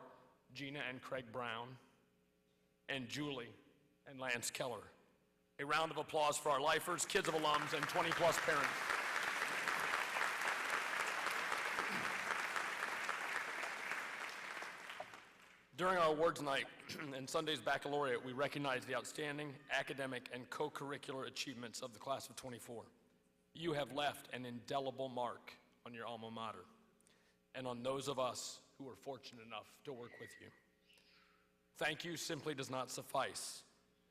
Gina and Craig Brown, and Julie and Lance Keller. A round of applause for our lifers, kids of alums, and 20-plus parents. During our awards night and Sunday's baccalaureate, we recognize the outstanding academic and co-curricular achievements of the class of '24. You have left an indelible mark on your alma mater and on those of us who were fortunate enough to work with you. Thank you simply does not suffice,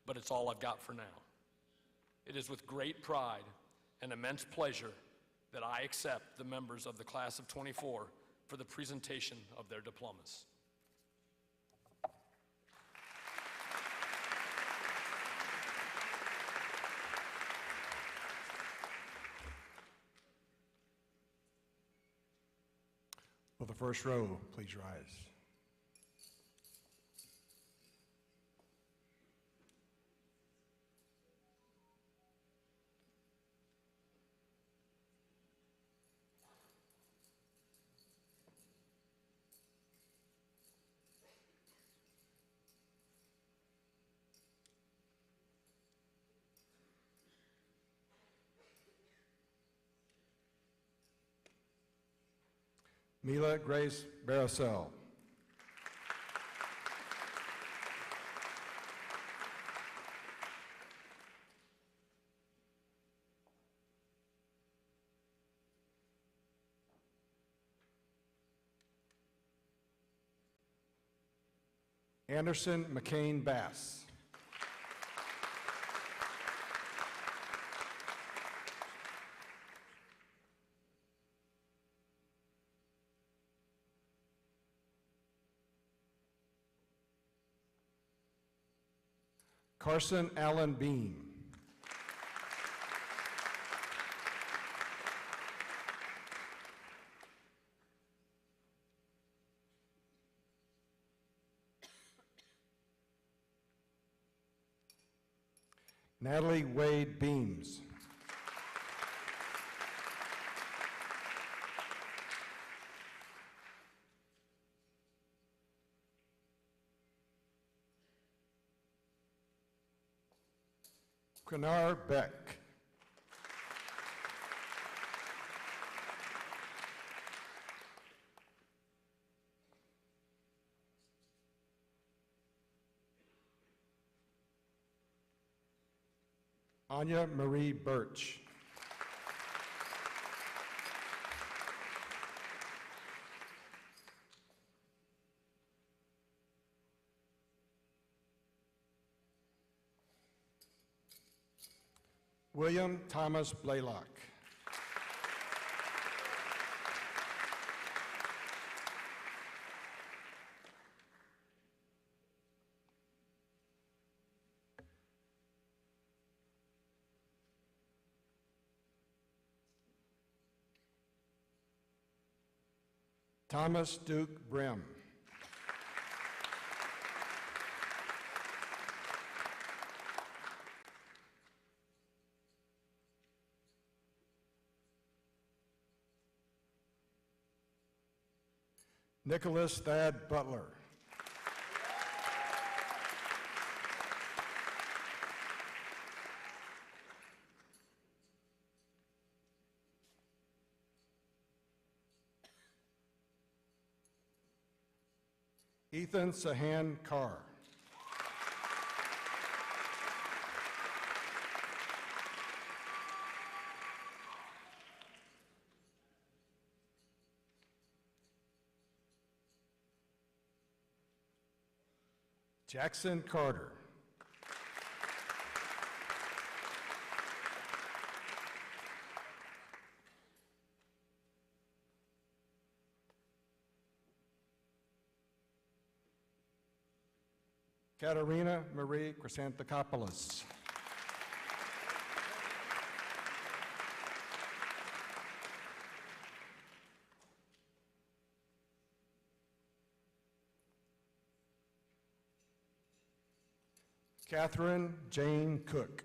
but it's all I've got for now. It is with great pride and immense pleasure that I accept the members of the class of '24 for the presentation of their diplomas. Will the first row please rise? Mila Grace Barosel. Anderson McCain Bass. Carson Allen Beam. Natalie Wade Beams. Quinar Beck. Anya Marie Birch. William Thomas Blaylock. Thomas Duke Brim. Nicholas Thad Butler. Ethan Sahan Carr. Jackson Carter. Katerina Marie Chrysanthopoulos. Catherine Jane Cook.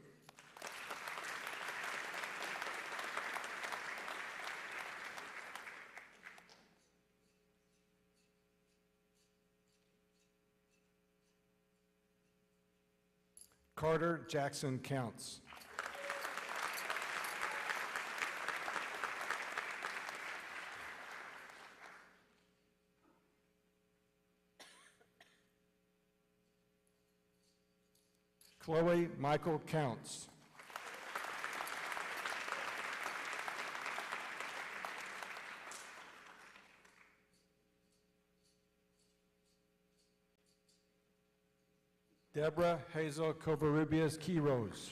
Carter Jackson Counts. Chloe Michael Counts. Deborah Hazel Covarrubias Quiroz.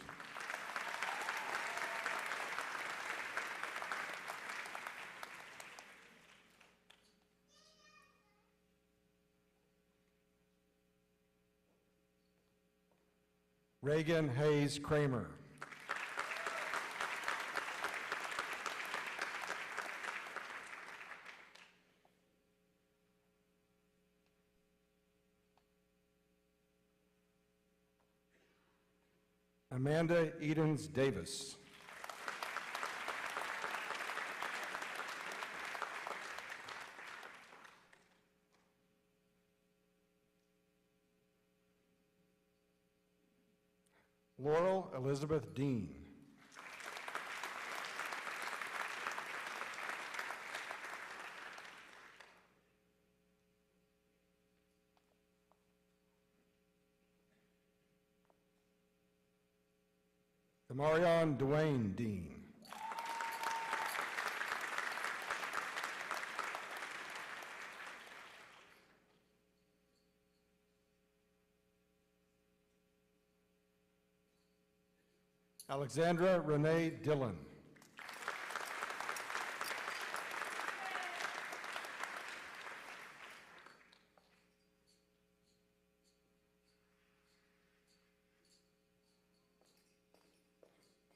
Reagan Hayes Kramer. Amanda Edens Davis. Laurel Elizabeth Dean. Demarion Dwayne Dean. Alexandra Renee Dillon.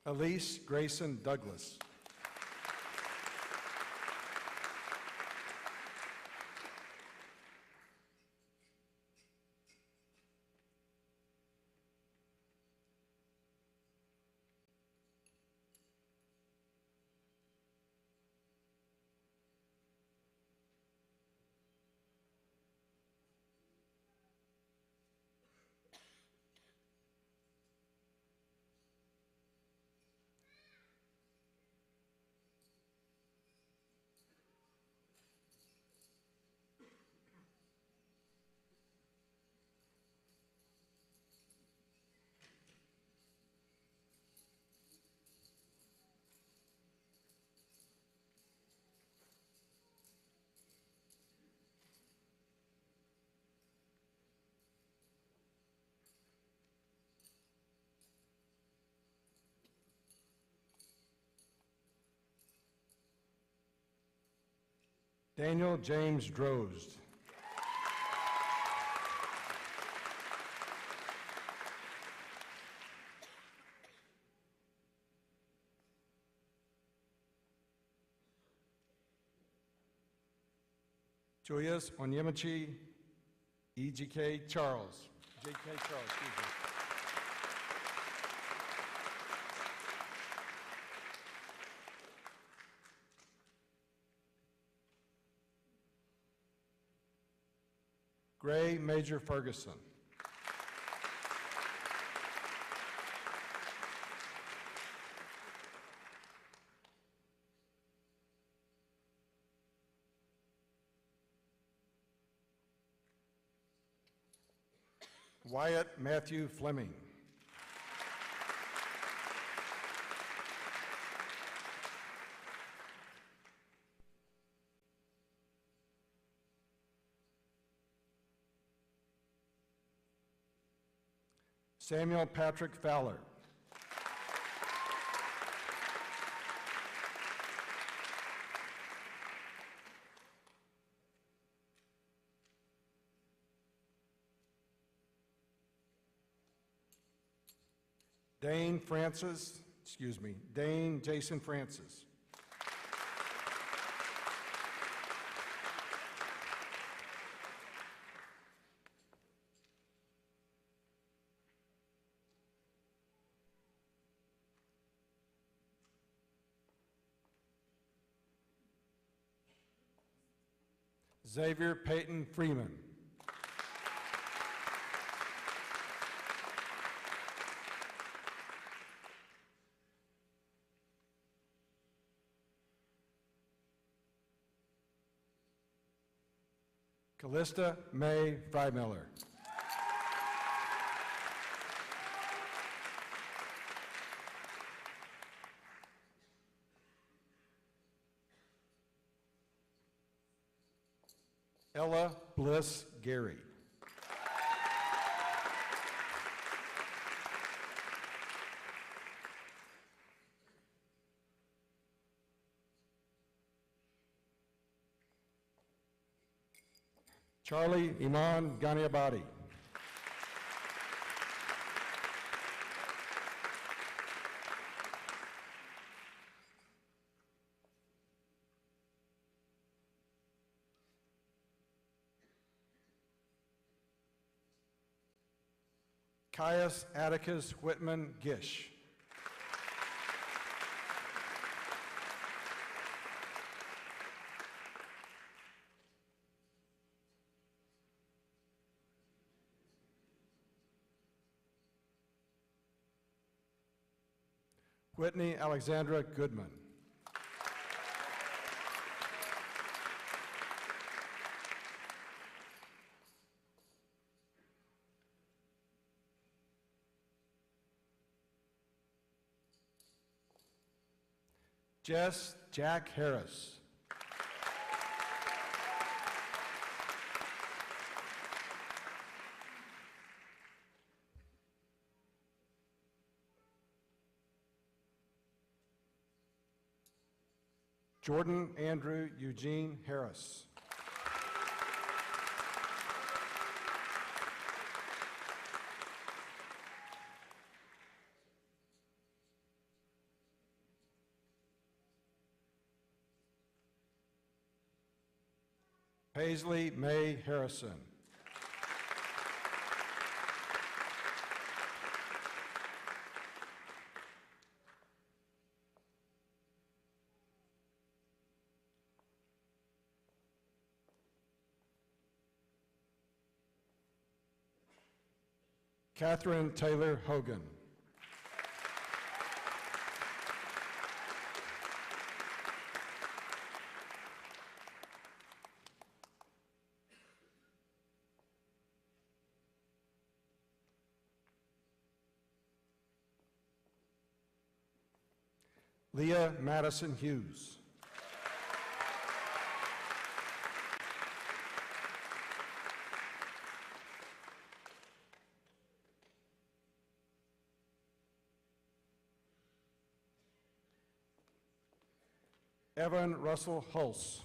Elise Grayson Douglas. Daniel James Drozd. Julius Onyemachi E.G.K. Charles. J.K. Charles, excuse me. Gray Major Ferguson. Wyatt Matthew Fleming. Samuel Patrick Fowler. Dane Jason Francis. Xavier Peyton Freeman. Callista May Freimiller. Ella Bliss Gary. Charlie Iman Ganiabadi. Caius Atticus Whitman Gish. Whitney Alexandra Goodman. Jess Jack Harris. Jordan Andrew Eugene Harris. Paisley May Harrison. Catherine Taylor Hogan. Leah Madison Hughes. Evan Russell Hulse.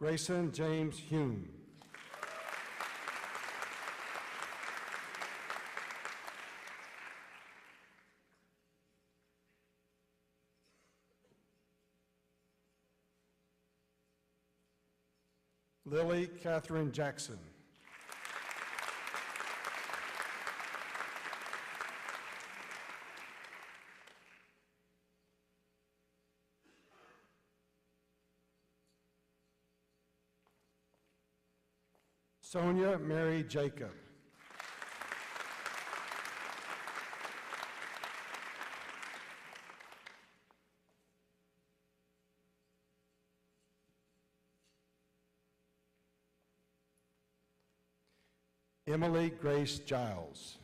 Grayson James Hume. Lily Catherine Jackson. Sonia Mary Jacob. Emily Grace Giles.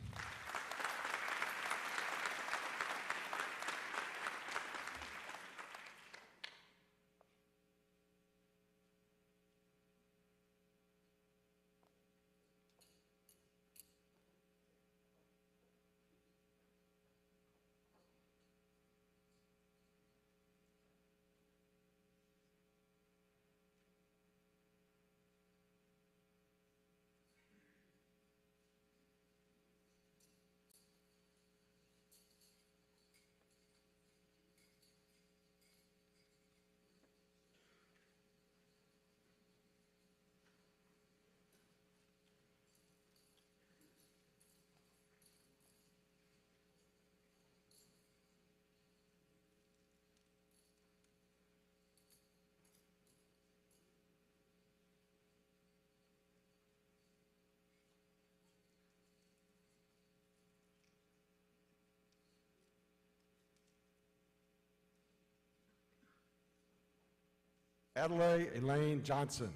Adelaide Elaine Johnson.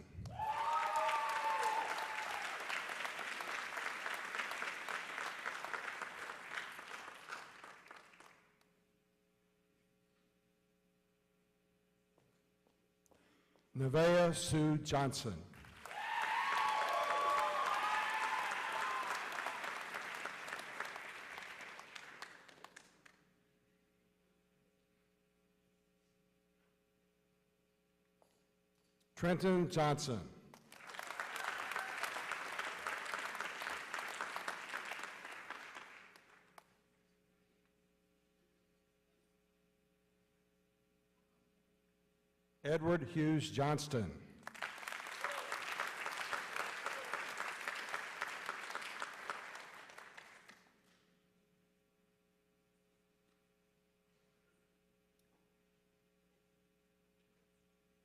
Nevaeh Sue Johnson. Trenton Johnson. Edward Hughes Johnston.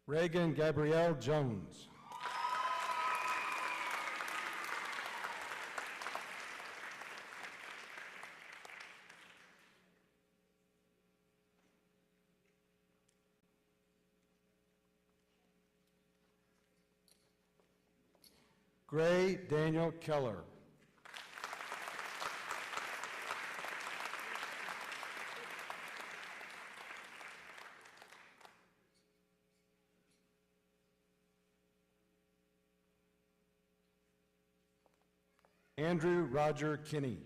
Reagan Gabrielle Jones. Gray Daniel Keller. Andrew Roger Kinney.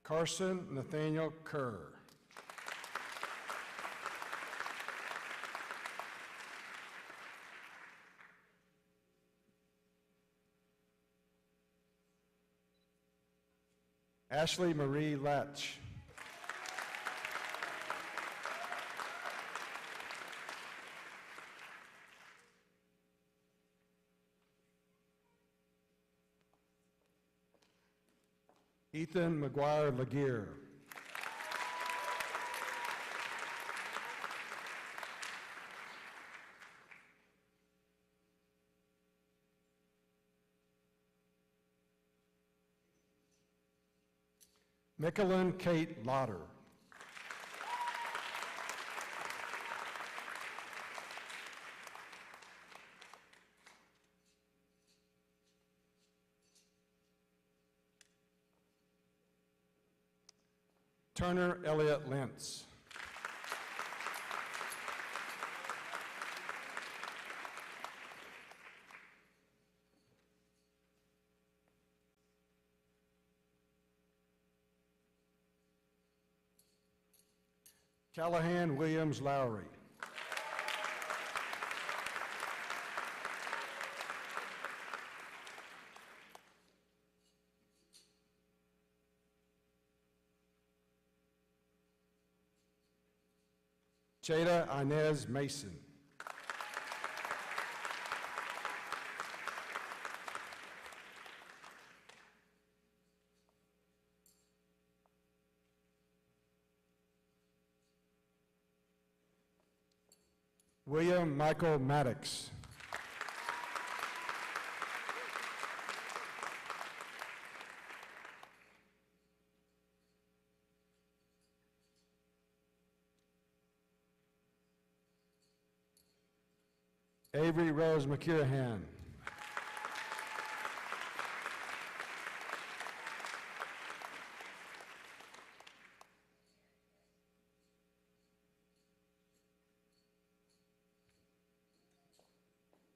Carson Nathaniel Kerr. Ashley Marie Latch. Ethan McGuire Laguerre. Michelin Kate Lauder. Turner Elliott Lentz. Callahan Williams Lowry. Jada Inez Mason. William Michael Maddox. Avery Rose McCurahan.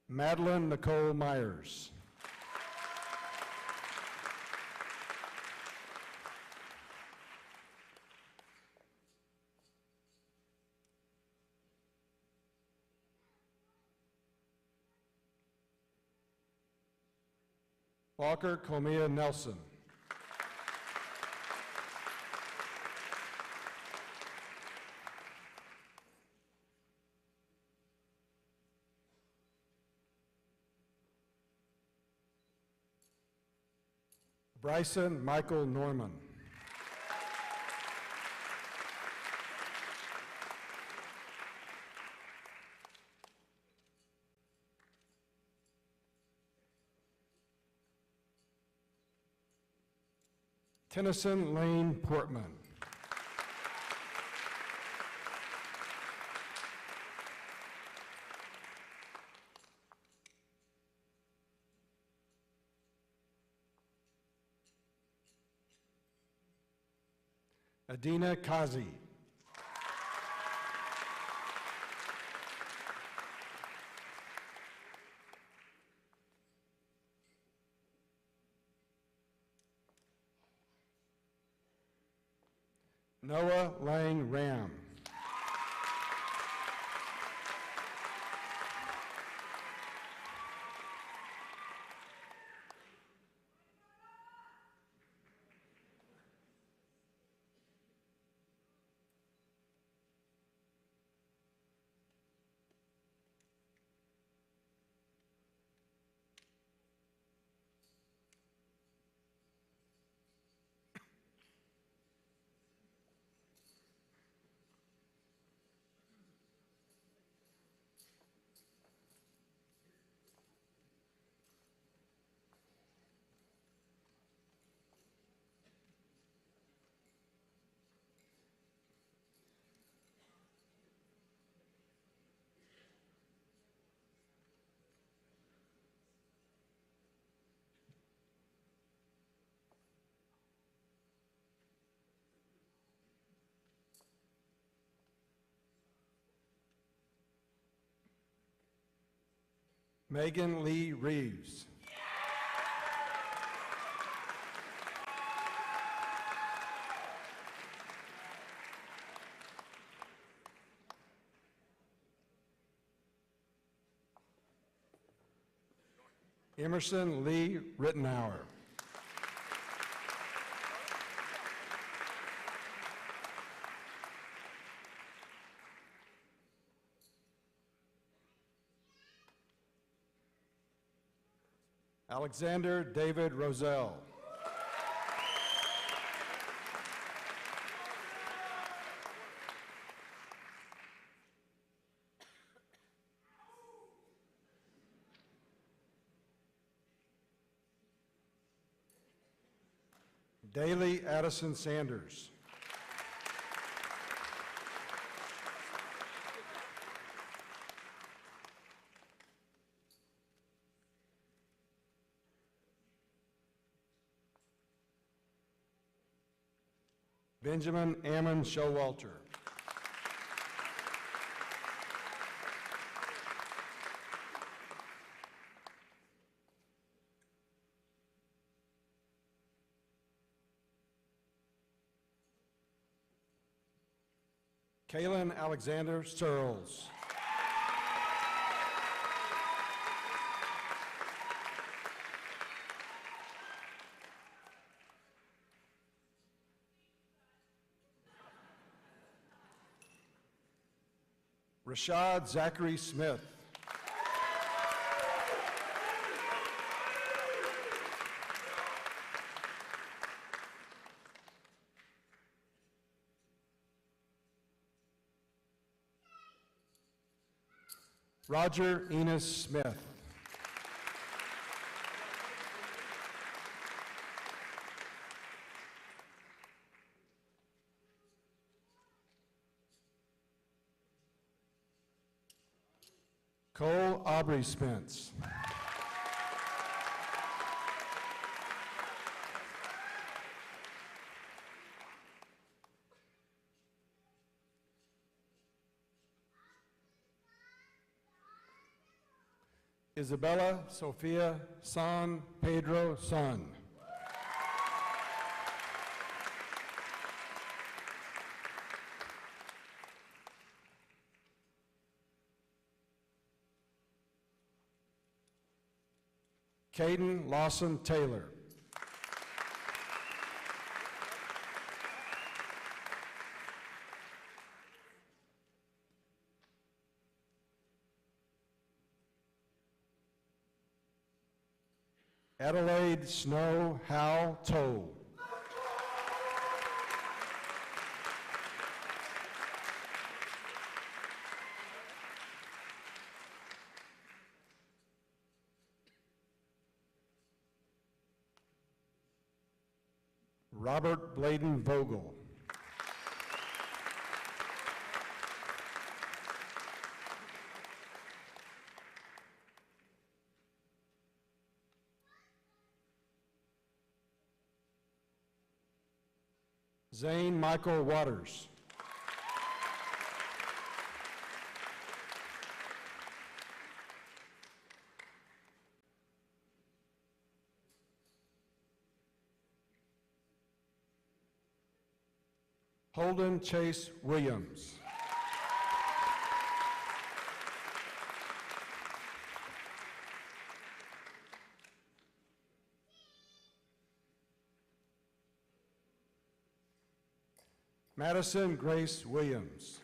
Madeline Nicole Myers. Walker Comia Nelson. Bryson Michael Norman. Tennyson Lane Portman. Adina Kazi. Noah Lang Ram. Megan Lee Reeves. Emerson Lee Rittenauer. Alexander David Roselle. Daly Addison Sanders. Benjamin Ammon Showalter. Kaylin Alexander Searles. Rashad Zachary Smith. Roger Enos Smith. Cole Aubrey Spence. Isabella Sofia San Pedro San. Caden Lawson Taylor. Adelaide Snow Hal Toll. Robert Bladen Vogel. Zane Michael Waters. Holden Chase Williams. Madison Grace Williams.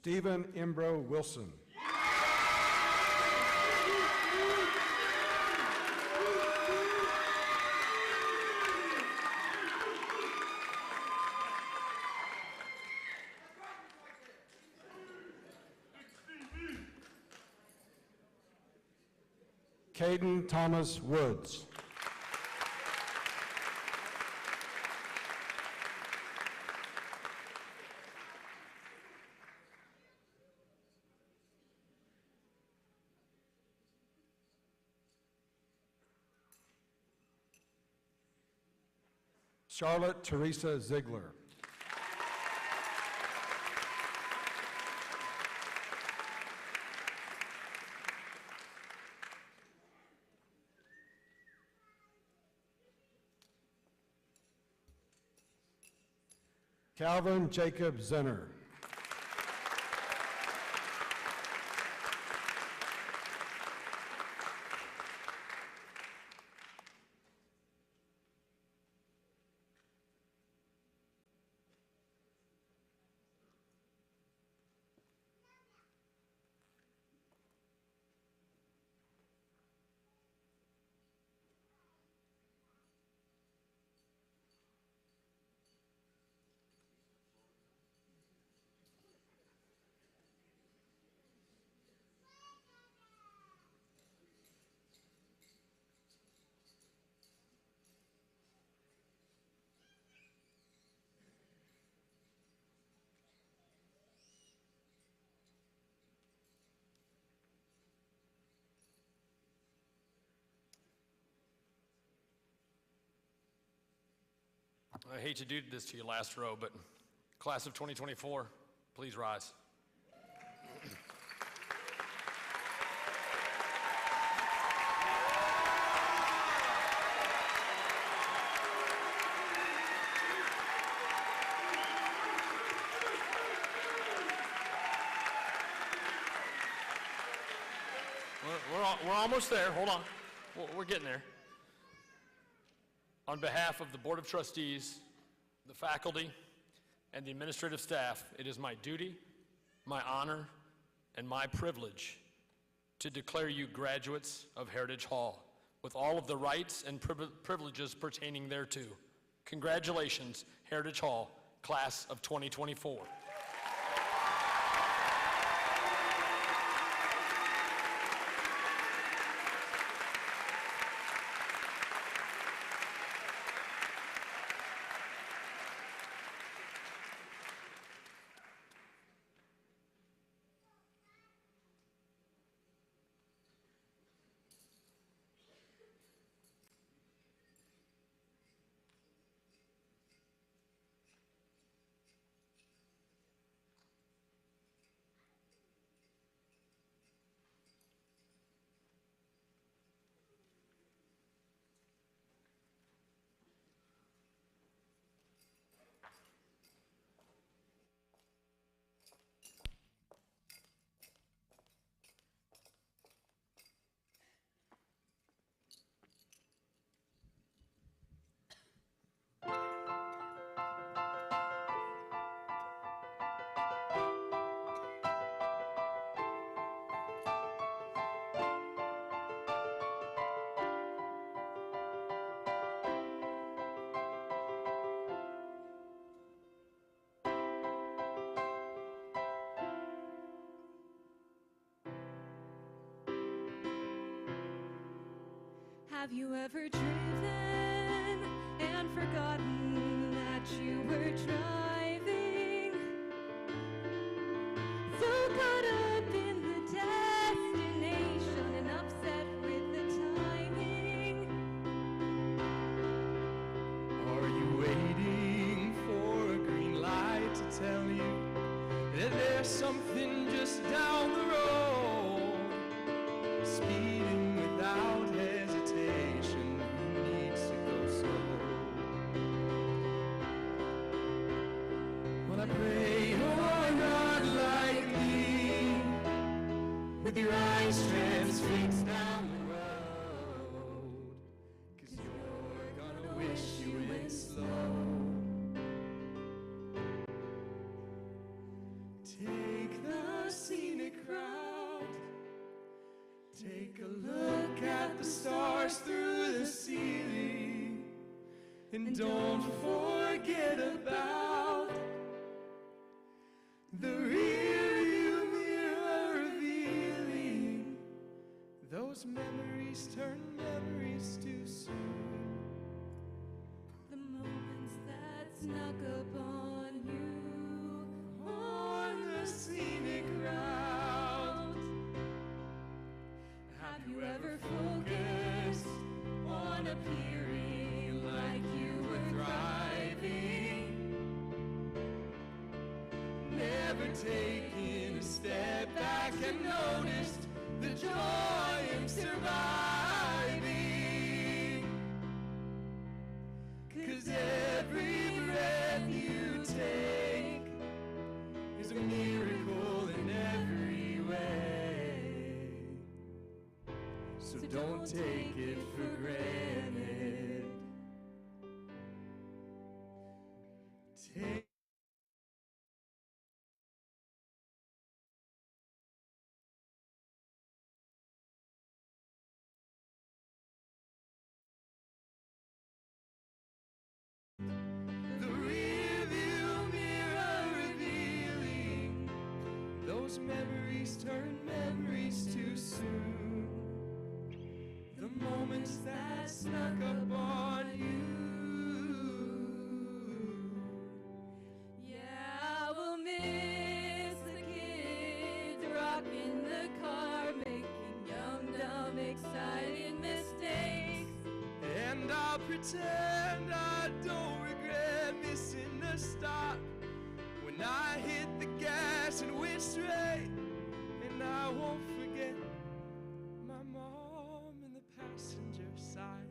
Stephen Imbro Wilson. Caden Thomas Woods. Charlotte Teresa Ziegler. Calvin Jacob Zenner. I hate to do this to you last row, but class of 2024, please rise. We're almost there. Hold on. We're getting there. On behalf of the Board of Trustees, the faculty, and the administrative staff, it is my duty, my honor, and my privilege to declare you graduates of Heritage Hall with all of the rights and privileges pertaining thereto. Congratulations, Heritage Hall, class of 2024. Have you ever driven and forgotten that you were driving? So caught up in the destination and upset with the timing. Are you waiting for a green light to tell you that there's something just down the road? Speeding without hesitation, who needs to go slow? Well, I pray you're not like me, with your eyes transfixed down the road, 'cause you're gonna wish you went slow. Take the scenic route, take a look at the stars through the ceiling, and don't forget about the rearview mirror revealing those memories turn memories too soon. The moments that snuck up on you On the scenic route, Have you ever focused on appearing like you were thriving? never taken a step back and noticed the joy in surviving. 'Cause every breath you take is a miracle in every way. So don't take it for granted. Take the rearview mirror revealing those memories turn memories too soon. The moments that snuck up on you. Yeah, we'll miss the kids rocking the car, making young, dumb, exciting mistakes. And I'll pretend I don't regret missing the stop when I hit the gas and went straight. And I won't forget my mom in the passenger side,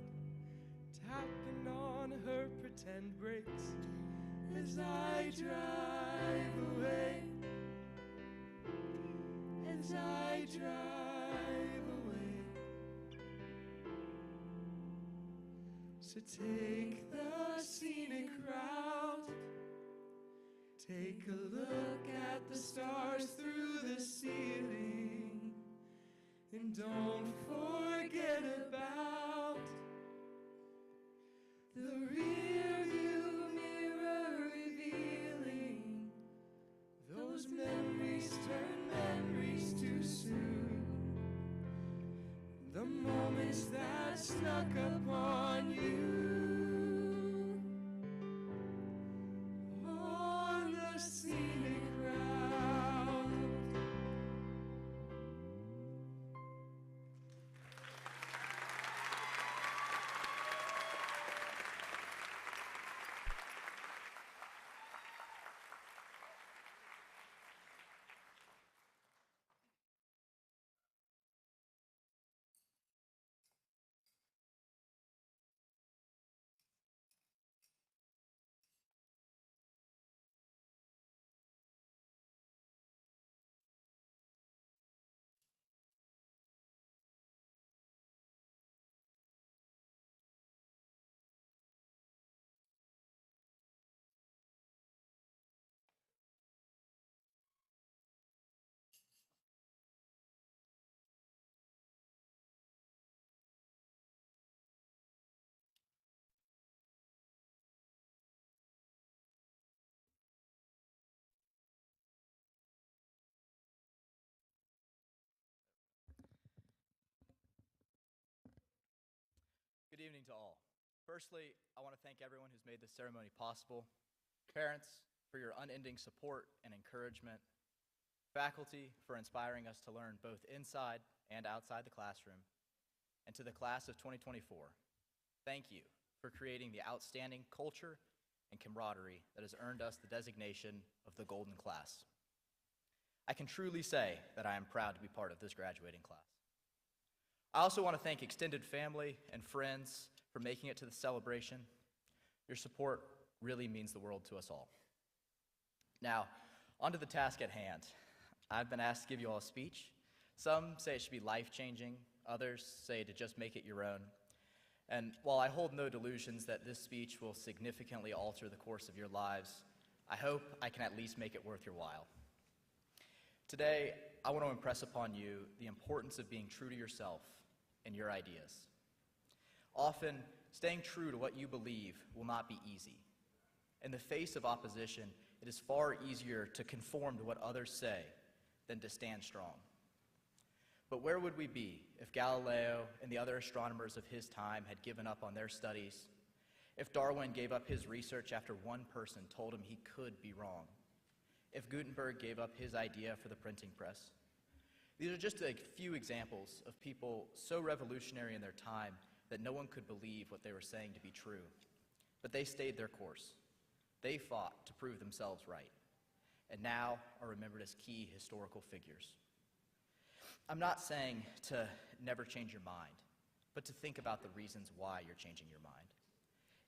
tapping on her pretend brakes as I drive away. As I drive away. So take the scenic route, take a look at the stars through the ceiling, and don't forget about the rearview mirror revealing those memories turn memories too soon. The moments that snuck upon you. evening to all. Firstly, I want to thank everyone who's made this ceremony possible. Parents, for your unending support and encouragement. Faculty, for inspiring us to learn both inside and outside the classroom. And to the class of 2024, thank you for creating the outstanding culture and camaraderie that has earned us the designation of the Golden Class. I can truly say that I am proud to be part of this graduating class. I also want to thank extended family and friends for making it to the celebration. Your support really means the world to us all. Now, on to the task at hand. I've been asked to give you all a speech. Some say it should be life-changing, others say to just make it your own. And while I hold no delusions that this speech will significantly alter the course of your lives, I hope I can at least make it worth your while. Today, I want to impress upon you the importance of being true to yourself and your ideas. Often, staying true to what you believe will not be easy. In the face of opposition, it is far easier to conform to what others say than to stand strong. But where would we be if Galileo and the other astronomers of his time had given up on their studies? If Darwin gave up his research after one person told him he could be wrong? If Gutenberg gave up his idea for the printing press? These are just a few examples of people so revolutionary in their time that no one could believe what they were saying to be true. But they stayed their course. They fought to prove themselves right, and now are remembered as key historical figures. I'm not saying to never change your mind, but to think about the reasons why you're changing your mind.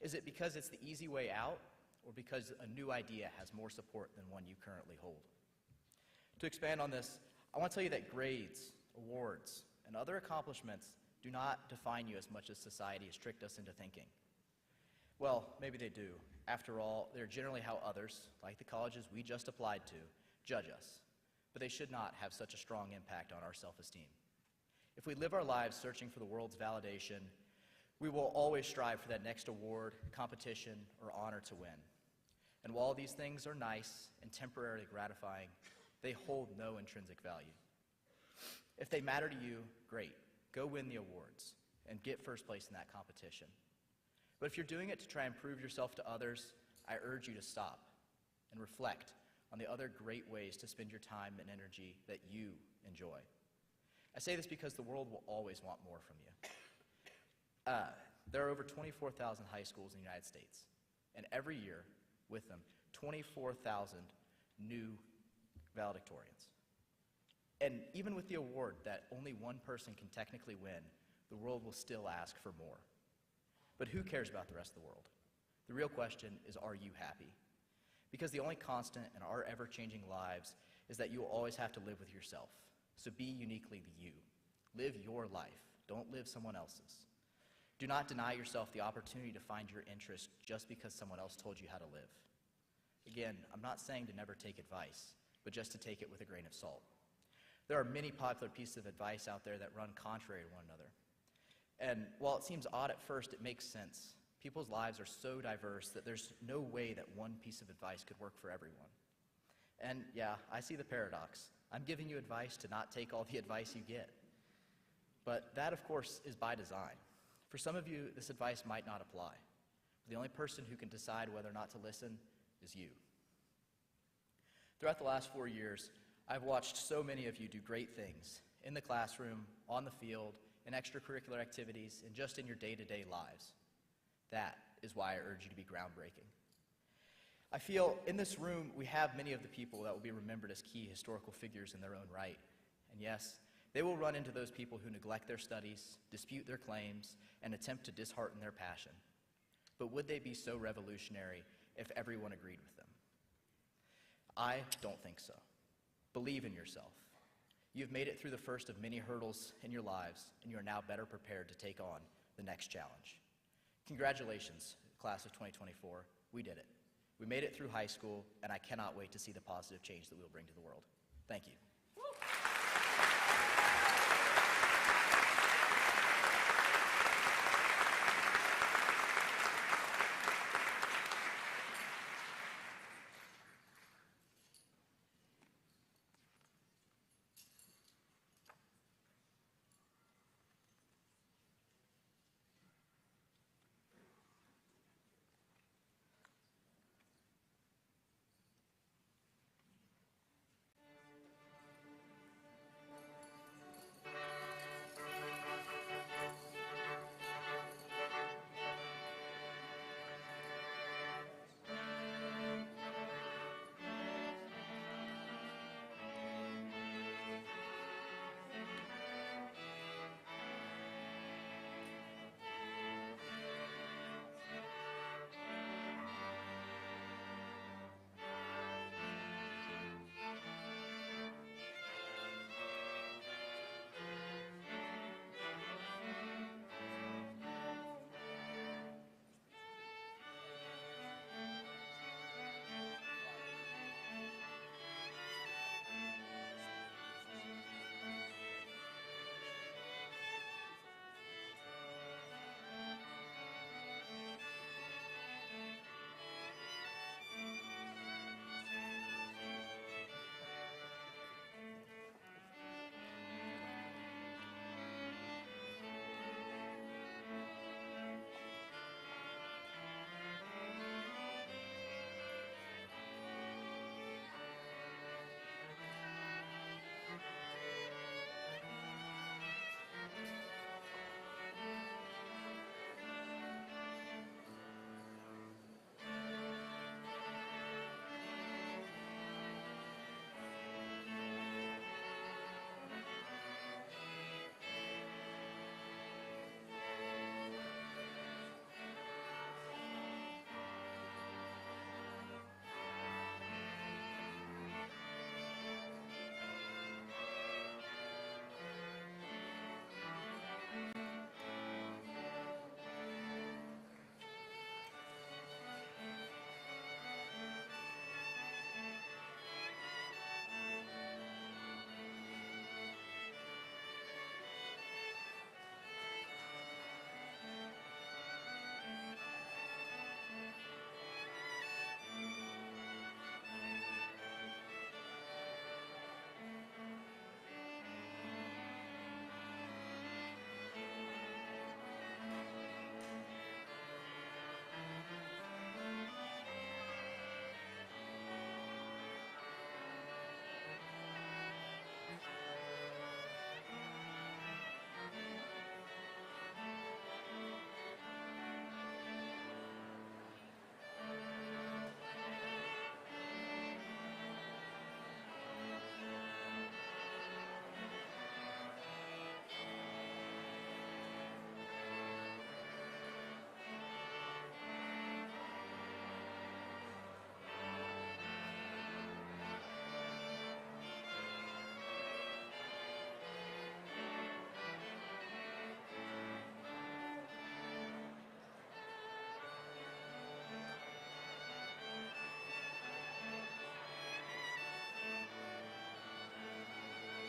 Is it because it's the easy way out, or because a new idea has more support than one you currently hold? To expand on this, I want to tell you that grades, awards, and other accomplishments do not define you as much as society has tricked us into thinking. Well, maybe they do. After all, they're generally how others, like the colleges we just applied to, judge us. But they should not have such a strong impact on our self-esteem. If we live our lives searching for the world's validation, we will always strive for that next award, competition, or honor to win. And while these things are nice and temporarily gratifying, they hold no intrinsic value. If they matter to you, great. Go win the awards and get first place in that competition. But if you're doing it to try and prove yourself to others, I urge you to stop and reflect on the other great ways to spend your time and energy that you enjoy. I say this because the world will always want more from you. There are over 24,000 high schools in the United States, and every year, with them, 24,000 new valedictorians. And even with the award that only one person can technically win, the world will still ask for more. But who cares about the rest of the world? The real question is, are you happy? Because the only constant in our ever-changing lives is that you will always have to live with yourself. So be uniquely you. Live your life. Don't live someone else's. Do not deny yourself the opportunity to find your interest just because someone else told you how to live. Again, I'm not saying to never take advice, but just to take it with a grain of salt. There are many popular pieces of advice out there that run contrary to one another. And while it seems odd at first, it makes sense. People's lives are so diverse that there's no way that one piece of advice could work for everyone. And yeah, I see the paradox. I'm giving you advice to not take all the advice you get. But that, of course, is by design. For some of you, this advice might not apply. The only person who can decide whether or not to listen is you. Throughout the last 4 years, I've watched so many of you do great things in the classroom, on the field, in extracurricular activities, and just in your day-to-day lives. That is why I urge you to be groundbreaking. I feel in this room we have many of the people that will be remembered as key historical figures in their own right. And yes, they will run into those people who neglect their studies, dispute their claims, and attempt to dishearten their passion. But would they be so revolutionary if everyone agreed with them? I don't think so. Believe in yourself. You've made it through the first of many hurdles in your lives, and you are now better prepared to take on the next challenge. Congratulations, class of 2024. We did it. We made it through high school, and I cannot wait to see the positive change that we will bring to the world. Thank you.